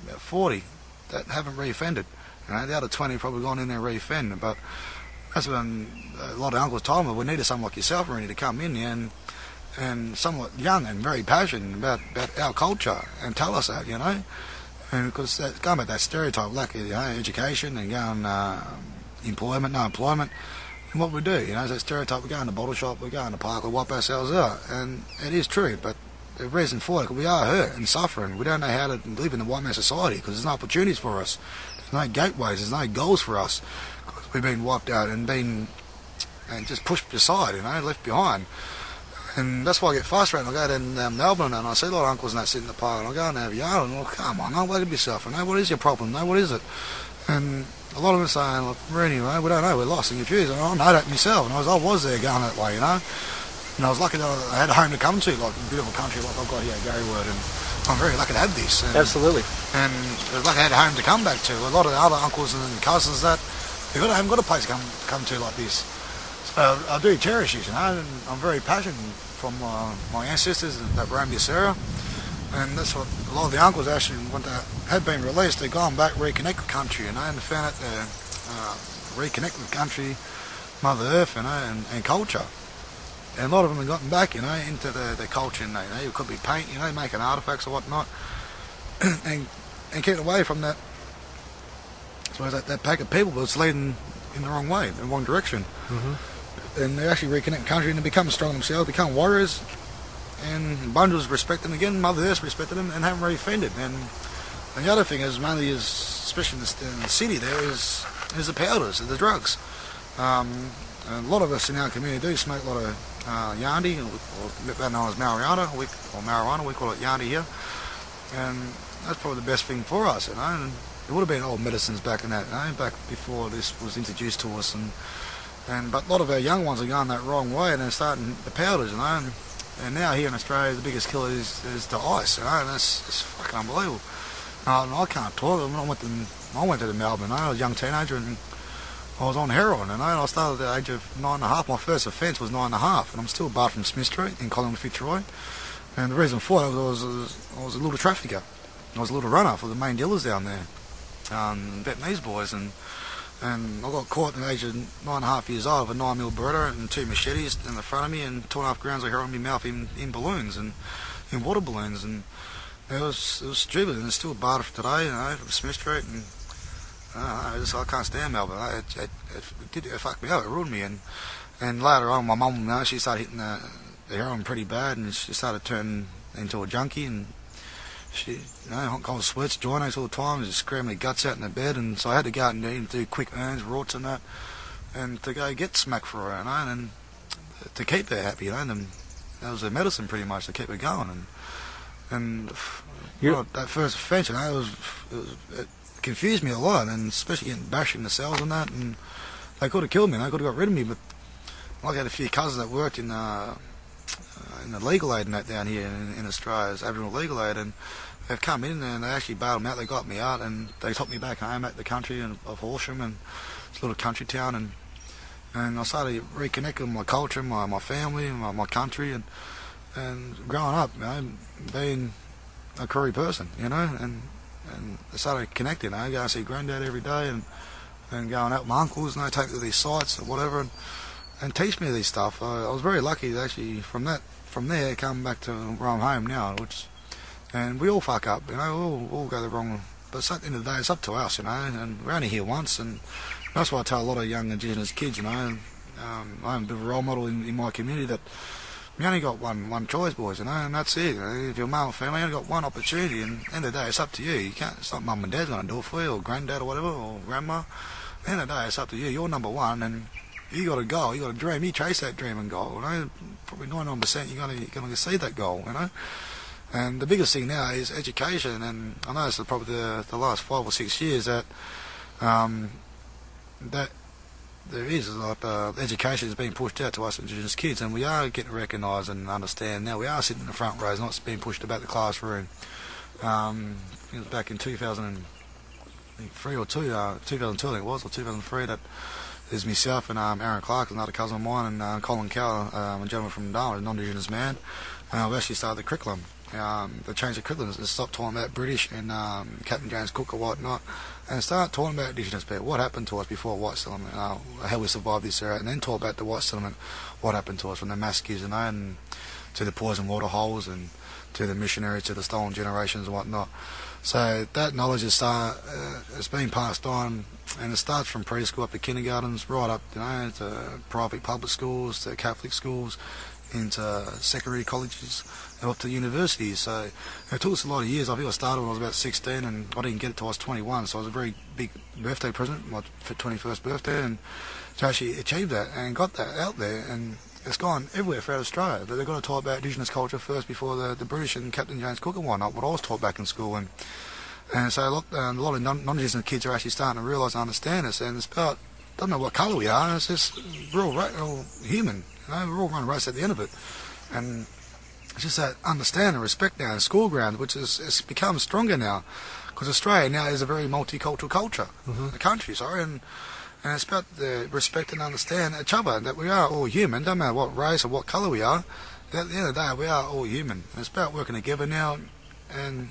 40 that haven't reoffended. The other 20 probably gone in there and reoffended. But that's when a lot of uncles told me we needed someone like yourself, really, to come in here and somewhat young and very passionate about our culture and tell us that, And because going back that stereotype, lack of education and going employment, no employment, and what we do, is that stereotype. We go in the bottle shop, we go in the park, we wipe ourselves out, and it is true. But the reason for it, we are hurt and suffering. We don't know how to live in the white man society because there's no opportunities for us. There's no gateways. There's no goals for us because we've been wiped out and just pushed aside, left behind. And that's why I get frustrated. I go to Melbourne and I see a lot of uncles and that sit in the park, and I go and have a yard and come on, wake up yourself. What is your problem? What is it? And a lot of them are saying, look, really, we don't know, we're lost and confused. And I know that myself, and I was there going that way, And I was lucky that I had a home to come to, like a beautiful country like I've got here at Garryward, and I'm very lucky to have this. Absolutely. And I was lucky I had a home to come back to. A lot of the other uncles and cousins that haven't got a place to come to like this. So I do cherish it, and I'm very passionate from my ancestors that roamed this area, and that's what a lot of the uncles actually, when they had been released, they've gone back, reconnect with country, and found out they reconnect with country, Mother Earth, and culture. And a lot of them have gotten back, into their culture, and it could be paint, making artifacts or whatnot, and keep away from that. So that pack of people was leading in the wrong way, in the wrong direction. Mm-hmm. And they actually reconnect with country and they become strong themselves, become warriors, and bundles respect them again, Mother Earth respected them, and haven't really offended. And the other thing is, mainly is, especially in the city there, is the powders, the drugs. A lot of us in our community do smoke a lot of yandi, or better known as marijuana, we call it yandi here, and that's probably the best thing for us, and it would have been old medicines back in that, back before this was introduced to us, but a lot of our young ones are going that wrong way, and they're starting the powders, and now here in Australia the biggest killer is the ice, and it's fucking unbelievable. I can't talk. I went to Melbourne. I was a young teenager, and I was on heroin, and I started at the age of 9.5. My first offence was 9.5, and I'm still barred from Smith Street in Collingwood, Fitzroy. And the reason for that was I was a little trafficker. I was a little runner for the main dealers down there, Vietnamese boys, and I got caught at the age of 9.5 years old with a 9mm Beretta and 2 machetes in the front of me and 2.5 grams of heroin in my mouth in balloons and in water balloons, and it was stupid, and it's still barred for today, from Smith Street, and I can't stand Melbourne. It fucked me up. It ruined me. And later on, my mum, she started hitting the heroin pretty bad, and she started turning into a junkie. And she, hot cold sweats, joints all the time, just screaming her guts out in the bed. And so I had to go out and do quick earns, rorts and that, and to go get smack for her, and to keep her happy, And that was her medicine pretty much to keep her going. And that first offence, it confused me a lot, and especially getting bashed in the cells and that, and they could have killed me, and they could have got rid of me, but I had a few cousins that worked in the legal aid and that down here in Australia, as Aboriginal legal aid, and they've come in there and they actually bailed me out, they got me out, and they took me back home at the country of Horsham, and it's a little country town, and I started reconnecting with my culture, my family, my country, and growing up, being a Koori person, and I started connecting. I go and see Granddad every day, and going out with my uncles, and they take me to these sites or whatever, and teach me these stuff. I was very lucky to actually from there come back to where I'm home now, and we all fuck up, we all go the wrong. But at the end of the day, it's up to us, and we're only here once, and that's why I tell a lot of young Indigenous kids, I'm a bit of a role model in my community that. You only got one choice, boys, and that's it. If you're a male or female, you only got one opportunity, and at the end of the day, it's up to you. You can't. It's not mum and dad's going to do it for you, or granddad, or whatever, or grandma. At the end of the day, it's up to you. You're number one, and you got a goal. You got a dream. You chase that dream and goal. Probably 99% you're going to see that goal. And the biggest thing now is education, and I know it's probably the last 5 or 6 years that there is education is being pushed out to us Indigenous kids, and we are getting recognised and understand now. We are sitting in the front rows, not being pushed about the classroom. It was back in 2003 or 2002, I think it was, or 2003, that there's myself and Aaron Clark, another cousin of mine, and Colin Cow, a gentleman from Darwin, a non-Indigenous man. We actually started the curriculum. They changed the curriculum and stopped talking about British and Captain James Cook or whatnot, and start talking about Indigenous people, what happened to us before white settlement, how we survived this era, and then talk about the white settlement, what happened to us from the massacres, and to the poison water holes, and to the missionaries, to the stolen generations and whatnot. So that knowledge is being passed on, and it starts from preschool up to kindergartens, right up to private public schools, to Catholic schools, into secondary colleges, and up to universities. So it took us a lot of years. I think I started when I was about 16, and I didn't get it till I was 21, so it was a very big birthday present, my 21st birthday, and to actually achieve that and got that out there, and it's gone everywhere throughout Australia. But they've got to talk about Indigenous culture first before the British and Captain James Cook and whatnot, what I was taught back in school, and so a lot of non-Indigenous kids are actually starting to realise and understand this, and it's about, doesn't matter what colour we are, it's just we're all human, we're all one race at the end of it, and it's just that understand and respect now in school ground, which it's become stronger now, because Australia now is a very multicultural culture, a country, and And it's about the respect and understand each other, that we are all human, don't matter what race or what colour we are. At the end of the day, we are all human. And it's about working together now and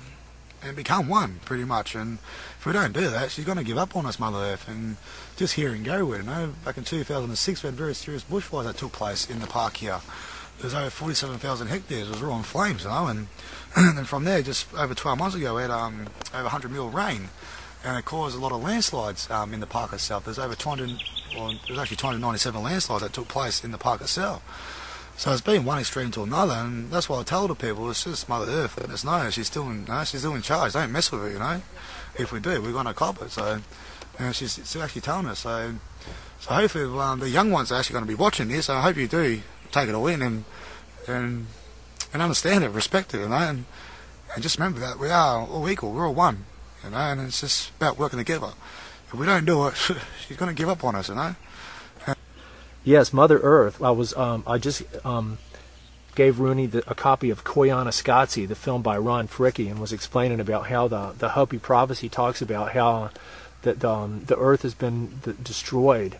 become one, pretty much. And if we don't do that, she's going to give up on us, Mother Earth. And just here in Garrwood, back in 2006, we had very serious bushfires that took place in the park here. There's over 47,000 hectares. It was all in flames, and then from there, just over 12 months ago, we had over 100 mil rain, and it caused a lot of landslides in the park itself. There's over 297 landslides that took place in the park itself. So it's been one extreme to another, and that's why I tell the people, it's just Mother Earth. Let us know she's still in charge. Don't mess with her, If we do, we're going to cop it. So, she's still actually telling us. So hopefully the young ones are actually going to be watching this. So I hope you do take it all in and understand it, respect it, and just remember that we are all equal. We're all one, and it's just about working together. If we don't do it, she's going to give up on us, Yes, Mother Earth. I just gave Rooney a copy of Koyaanisqatsi, the film by Ron Fricke, and was explaining about how the Hopi prophecy talks about how that the Earth has been destroyed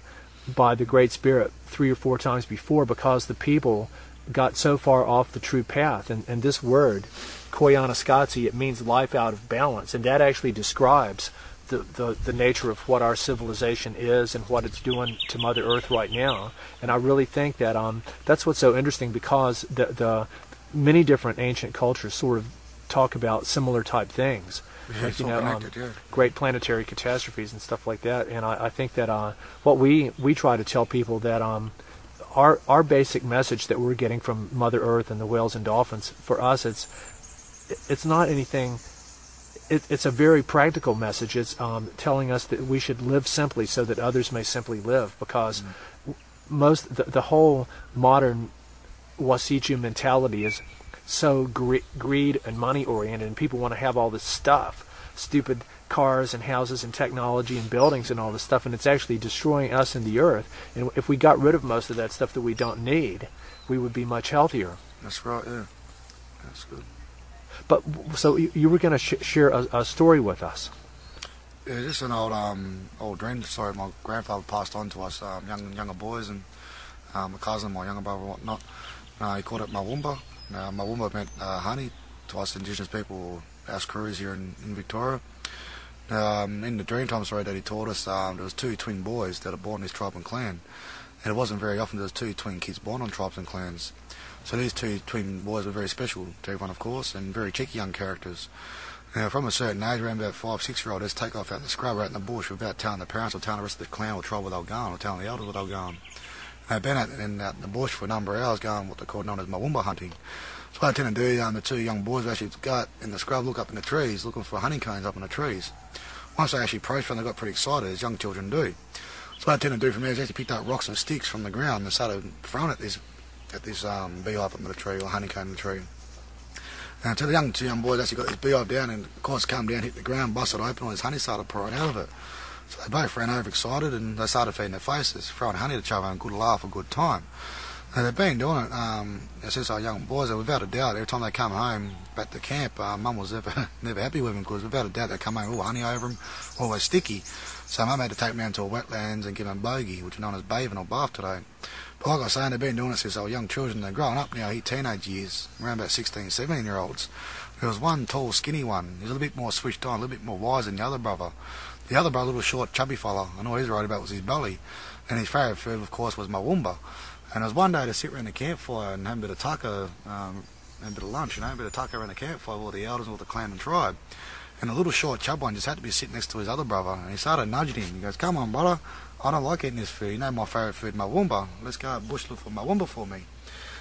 by the Great Spirit 3 or 4 times before because the people got so far off the true path. And this word, Koyaanisqatsi, it means life out of balance, and that actually describes the nature of what our civilization is and what it's doing to Mother Earth right now. And I really think that that's what's so interesting, because the many different ancient cultures sort of talk about similar type things. Yeah, great planetary catastrophes and stuff like that. And I think that what we try to tell people that our basic message that we're getting from Mother Earth and the whales and dolphins, for us it's not anything. It's a very practical message. It's telling us that we should live simply so that others may simply live, because the whole modern Wasichu mentality is so greed and money oriented, and people want to have all this stuff, stupid cars and houses and technology and buildings and all this stuff, and it's actually destroying us and the earth. And if we got rid of most of that stuff that we don't need, we would be much healthier. That's right, yeah. That's good. But so you were going to share a story with us. Yeah, just an old dream story my grandfather passed on to us, younger boys, and my cousin, my younger brother, and whatnot. He called it Mawumba. Mawumba meant honey to us Indigenous people, our crews here in Victoria. In the Dreamtime story that he told us, there was 2 twin boys that are born in this tribe and clan, and it wasn't very often there was 2 twin kids born on tribes and clans. So these 2 twin boys were very special to everyone, of course, and very cheeky young characters. Now, from a certain age, around about 5-6-year-old, they'd take off out in the scrub, out in the bush, without telling the parents or telling the rest of the clan or tribe where they were going, or telling the elders where they were going. They'd been out in the bush for a number of hours, going what they call known as Mawumba hunting. So what they tend to do, the 2 young boys would actually go out in the scrub, look up in the trees, looking for honeycombs up in the trees. Once they actually approached them, they got pretty excited, as young children do. So what they tend to do from there is actually picked up rocks and sticks from the ground and started throwing at this beehive up in the tree, or honeycomb in the tree. And so the 2 young boys actually got this beehive down, and of course come down, hit the ground, busted open, all this honey started pouring out of it. So they both ran over excited, and they started feeding their faces, throwing honey at each other, and a good laugh, a good time. And they've been doing it since our young boys, and without a doubt, every time they come home back to camp, Mum was never happy with them, because without a doubt they come home all honey over them, always sticky. So Mum had to take them down to a wetlands and give them bogey, which is known as bathing or bath today. But like I was saying, they've been doing it since they were young children. They're growing up now, teenage years, around about 16, 17-year-olds. There was one tall, skinny one. He was a little bit more switched on, a little bit more wise than the other brother. The other brother, a little short, chubby fella, and all he was worried about was his belly. And his favourite food, of course, was Mawumba. And it was one day to sit around the campfire and have a bit of tucker, and a bit of lunch, a bit of tucker around the campfire with all the elders and all the clan and tribe. And the little short chub one just had to be sitting next to his other brother, and he started nudging him. He goes, "Come on, brother, I don't like eating this food. You know my favourite food, Mawumba. Let's go out bush look for Mawumba for me."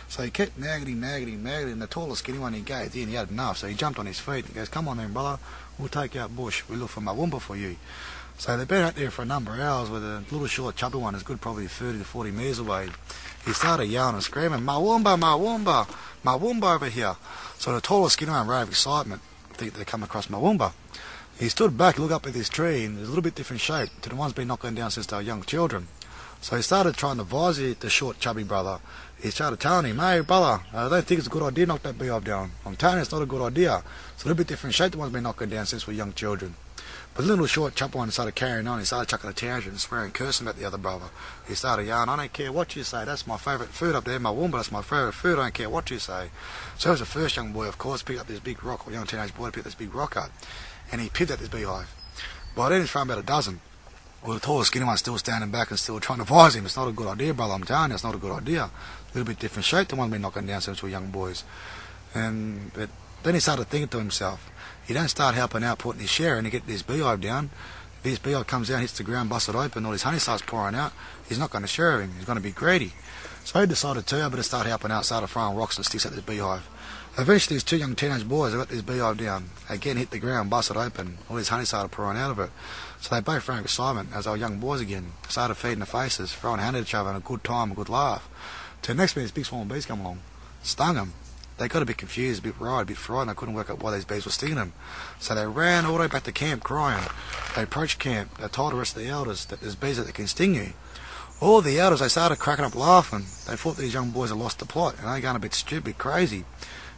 So he kept nagging, and the tallest skinny one he gave in, he had enough, so he jumped on his feet and goes, "Come on then, brother, we'll take you out bush. We'll look for Mawumba for you." So they've been out there for a number of hours with a little short chubby one, as good probably 30 to 40 metres away. He started yelling and screaming, "Mawumba, Mawumba, Mawumba over here." So the tallest skinny one ran with excitement, think they come across Mawumba. He stood back, looked up at this tree, and it was a little bit different shape to the ones been knocked down since they were young children. So he started trying to advise the short chubby brother. He started telling him, "Hey brother, I don't think it's a good idea to knock that beehive down. I'm telling you it's not a good idea. It's a little bit different shape to the ones been knocking down since we're young children." But the little short chap one started carrying on. He started chucking a tantrum and swearing, cursing at the other brother. He started yelling, I don't care what you say, that's my favourite food up there, my Woomba, that's my favourite food, I don't care what you say. So as the first young boy, of course, picked up this big rock, or young teenage boy picked this big rock up, and he pipped at this beehive. By then he's thrown about a dozen. Well, the tall, skinny one's still standing back and still trying to advise him. It's not a good idea, brother, I'm telling you, it's not a good idea. A little bit different shape, the one's been knocking down since we were young boys. But then he started thinking to himself, you don't start helping out, putting his share in to get this beehive down. If this beehive comes down, hits the ground, busts it open, all his honey starts pouring out, he's not going to share him, he's going to be greedy. So he decided to, I better start helping out, started throwing rocks and sticks at this beehive. Eventually, these two young teenage boys, they got this beehive down. Again, hit the ground, busted open, all his honey started pouring out of it. So they both ran excitement as they were young boys again, started feeding the faces, throwing hand at each other, and a good time, a good laugh. To the next minute, this big swarm of bees come along, stung them. They got a bit confused, a bit worried, a bit frightened. They couldn't work out why these bees were stinging them. So they ran all the way back to camp crying. They approached camp. They told the rest of the elders that there's bees that can sting you. All the elders, they started cracking up laughing. They thought these young boys had lost the plot, and they're going a bit stupid, crazy.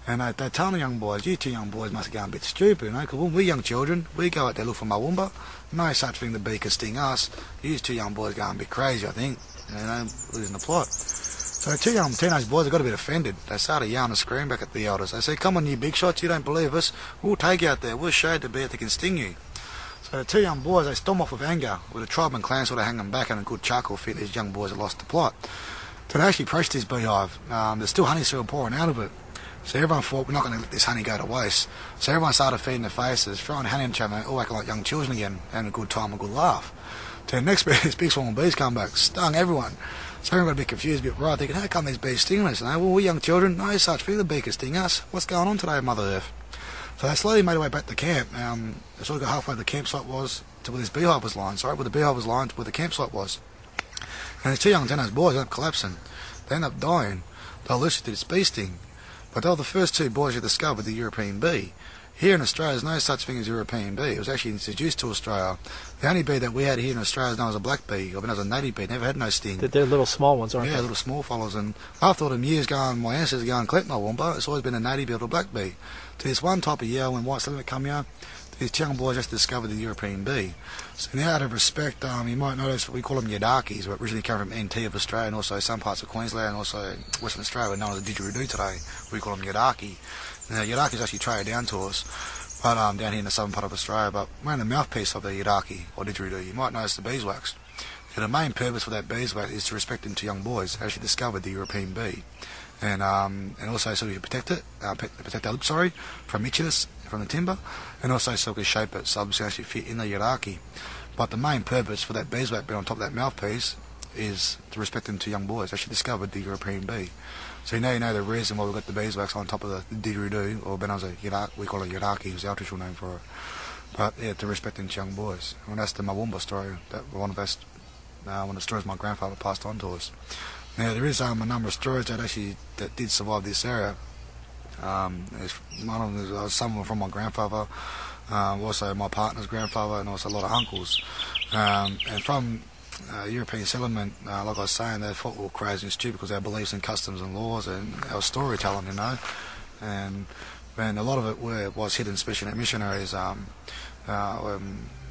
And they're telling the young boys, you two young boys must have gone a bit stupid, you know, because when we're young children, we go out there look for my Woomba. No such thing the bee can sting us. You two young boys going a bit crazy, I think, you know, losing the plot. So the two young teenage boys, they got a bit offended. They started yelling and screaming back at the elders. They said, come on you big shots, you don't believe us. We'll take you out there, we'll show you the bee that can sting you. So the two young boys, they storm off with anger, with the tribe and clan sort of hanging back and a good chuckle fit these young boys had lost the plot. So they actually approached this beehive. There's still honey still pouring out of it. So everyone thought, we're not going to let this honey go to waste. So everyone started feeding their faces, throwing honey at each other, all acting like young children again, having a good time, a good laugh. So the next bit, this big swarm of bees come back, stung everyone. So everyone got a bit confused, a bit worried, thinking, how come these bees sting us? And they, well, we're young children, no such thing, the bee can sting us. What's going on today, Mother Earth? So they slowly made their way back to camp. They sort of got halfway to the campsite was, to where this beehive was lying, where the beehive was lying to where the campsite was. And these two young teenage boys ended up collapsing. They ended up dying. They were allergic to this bee sting. But they were the first two boys who discovered the European bee. Here in Australia, there's no such thing as European bee. It was actually introduced to Australia. The only bee that we had here in Australia is known as a black bee, or as a native bee. Never had no sting. They're little small ones, aren't they? Yeah, little small fellows. And after all them years going, my ancestors going and collect my Woomba, it's always been a native bee or a black bee. To this one type of year when white settlement come here, these young boys just discovered the European bee. So now, out of respect, you might notice we call them Yadakis, who originally came from NT of Australia, and also some parts of Queensland, and also Western Australia, known as the didgeridoo today. We call them Yadaki. Now, Yadakis actually traded down to us, but down here in the southern part of Australia. But we're in the mouthpiece of the Yadaki, or didgeridoo. You might notice the beeswax. And the main purpose for that beeswax is to respect them to young boys who actually discovered the European bee. And also so we can protect it, protect our lips, from itchiness, from the timber, and also so we can shape it so it can actually fit in the hierarchy. But the main purpose for that beeswax being on top of that mouthpiece is to respect them to young boys. They actually discovered the European bee. So you know the reason why we got the beeswax on top of the didgeridoo, or we call it hierarchy, is the official name for it. But yeah, to respect them to young boys. And that's the Woomba story, one of the stories my grandfather passed on to us. Now there is a number of stories that did survive this area. Some of them from my grandfather, also my partner's grandfather, and also a lot of uncles. And from European settlement, like I was saying, they thought we were crazy and stupid because our beliefs and customs and laws and our storytelling, you know. And a lot of it was hidden, especially in missionaries.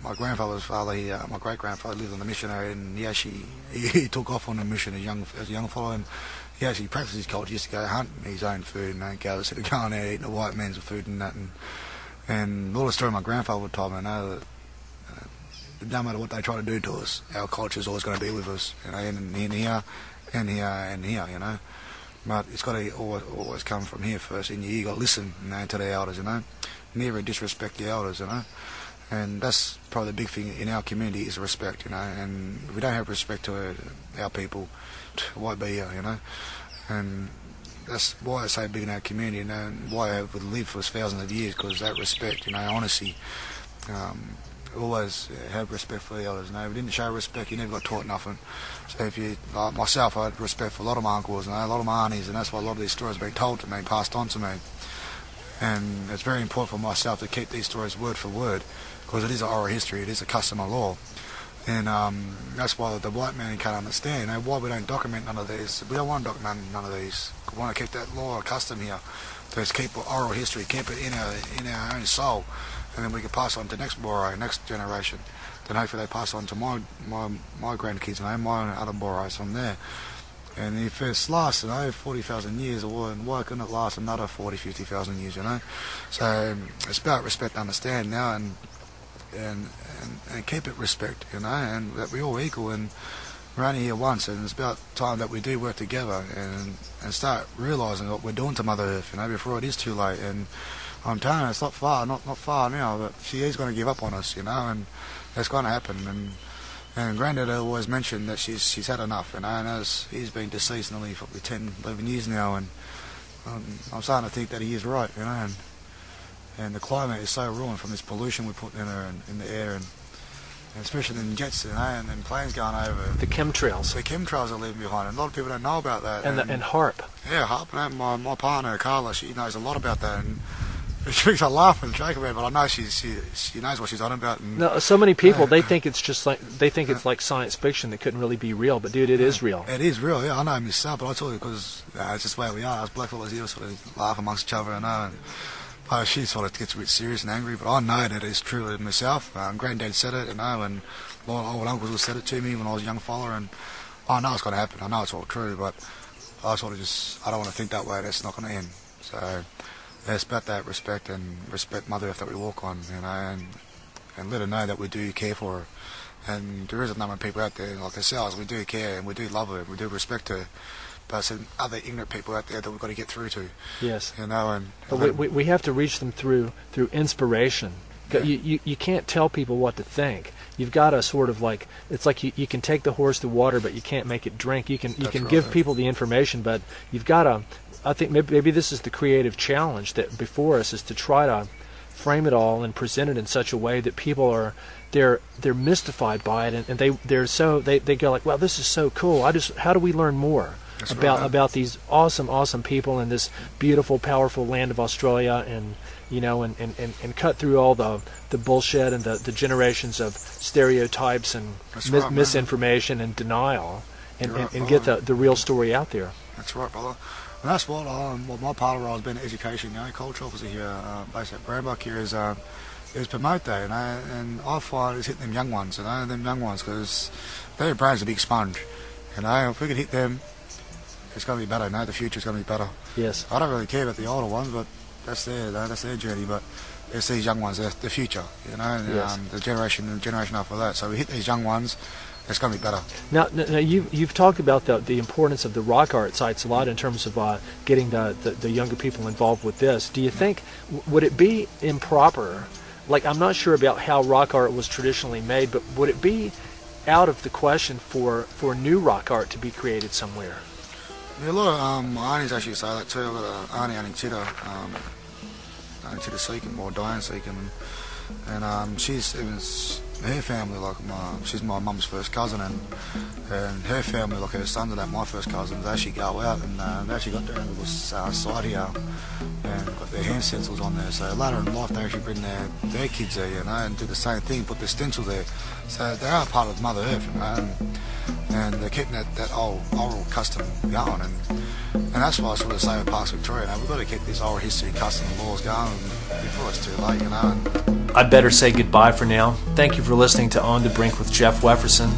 My grandfather's father, my great-grandfather lived on the missionary, and he took off on a mission as a young fellow, and he actually practiced his culture. He used to go hunt his own food and go instead of going there eating the white man's food and that. And all the story my grandfather would tell me, I know that no matter what they try to do to us, our culture is always going to be with us, you know, and here, you know. But it's got to always come from here first. In you got to listen, you know, to the elders, you know. Never disrespect the elders, you know. And that's probably the big thing in our community is respect, you know. And if we don't have respect to our people, why be here, you know? And that's why I say big in our community, you know, and why we've lived for thousands of years, because that respect, you know, honesty. Always have respect for the elders. You know, if you didn't show respect, you never got taught nothing. So if you, like myself, I had respect for a lot of my uncles, you know, a lot of my aunties, and that's why a lot of these stories have been told to me, passed on to me. And it's very important for myself to keep these stories word for word, because it is an oral history, it is a custom of law. And that's why the white man can't understand, you know, why we don't document none of these. We don't want to document none of these. We want to keep that law or custom here. To keep oral history, keep it in our own soul. and then we can pass on to next Boro, next generation. Then hopefully they pass on to my grandkids, my other Boros from there. And if it's lasts, 40,000 years, why couldn't it last another 40, 50,000 years, So it's about respect and understand now, and keep it respect, and that we're all equal, and we're only here once, and it's about time that we do work together and start realising what we're doing to Mother Earth, before it is too late. And I'm telling her it's not far now, but she is going to give up on us, and that's going to happen. And Granddad always mentioned that she's had enough, and as he's been deceased nearly probably 10, 11 years now, and I'm starting to think that he is right, and the climate is so ruined from this pollution we put in the air, and especially in jets, and planes going over. The chemtrails. The chemtrails are leaving behind, and a lot of people don't know about that. And HARP. Yeah, HARP. My partner Carla, she knows a lot about that, and I laugh and joke about it, but I know she knows what she's on about. And, no, so many people they think it's it's like science fiction that couldn't really be real, but dude, it is real. It is real. Yeah, I know myself, but I told you because it's just where we are. Us blackfellas here sort of laugh amongst each other, she sort of gets a bit serious and angry, but I know that it's true myself. Granddad said it, and a lot of old uncles have said it to me when I was a young fella, and I know it's going to happen. I know it's all true, but I sort of I don't want to think that way. That's not going to end. So it's about that respect Mother Earth that we walk on, and let her know that we do care for her. And there is a number of people out there like ourselves. We do care and we do love her. We do respect her. But some other ignorant people out there that we've got to get through to. Yes. But we have to reach them through inspiration. Yeah. You can't tell people what to think. You've got to sort of it's like you can take the horse to water, but you can't make it drink. You can give people the information, but you've got to. I think maybe this is the creative challenge that before us is to try to frame it all and present it in such a way that people they're mystified by it, and they go like, well, this is so cool. How do we learn more? That's about these awesome people in this beautiful, powerful land of Australia, and cut through all the bullshit and the generations of stereotypes and misinformation and denial, and get the real story out there. That's right, brother. And that's what my part of it has been education. Culture officer here, based at Brambach here is promote that, and I find it's hitting them young ones, because their brain's a big sponge. If we could hit them, it's going to be better. The future's going to be better. Yes. I don't really care about the older ones, but that's their journey. But it's these young ones, the future, Yes. The generation after that. So we hit these young ones, it's going to be better. Now you've talked about the importance of the rock art sites a lot in terms of getting the younger people involved with this. Do you think, would it be improper, I'm not sure about how rock art was traditionally made, but would it be out of the question for new rock art to be created somewhere? Yeah, a lot of my aunties actually say that too. I've got an auntie Tita, Tita Seacom, or Diane Seacom, and she's her family, she's my mum's first cousin, and her family, her sons and my first cousins, they actually go out and they actually got their own little site here and got their hand stencils on there. So later in life they actually bring their kids there, and do the same thing, put their stencils there. So they are part of Mother Earth, and they're keeping that old oral custom going, and that's why I sort of say with Parks Victoria, we've got to keep this oral history, custom, and laws going before it's too late, I'd better say goodbye for now. Thank you for listening to On the Brink with Jeff Wefferson.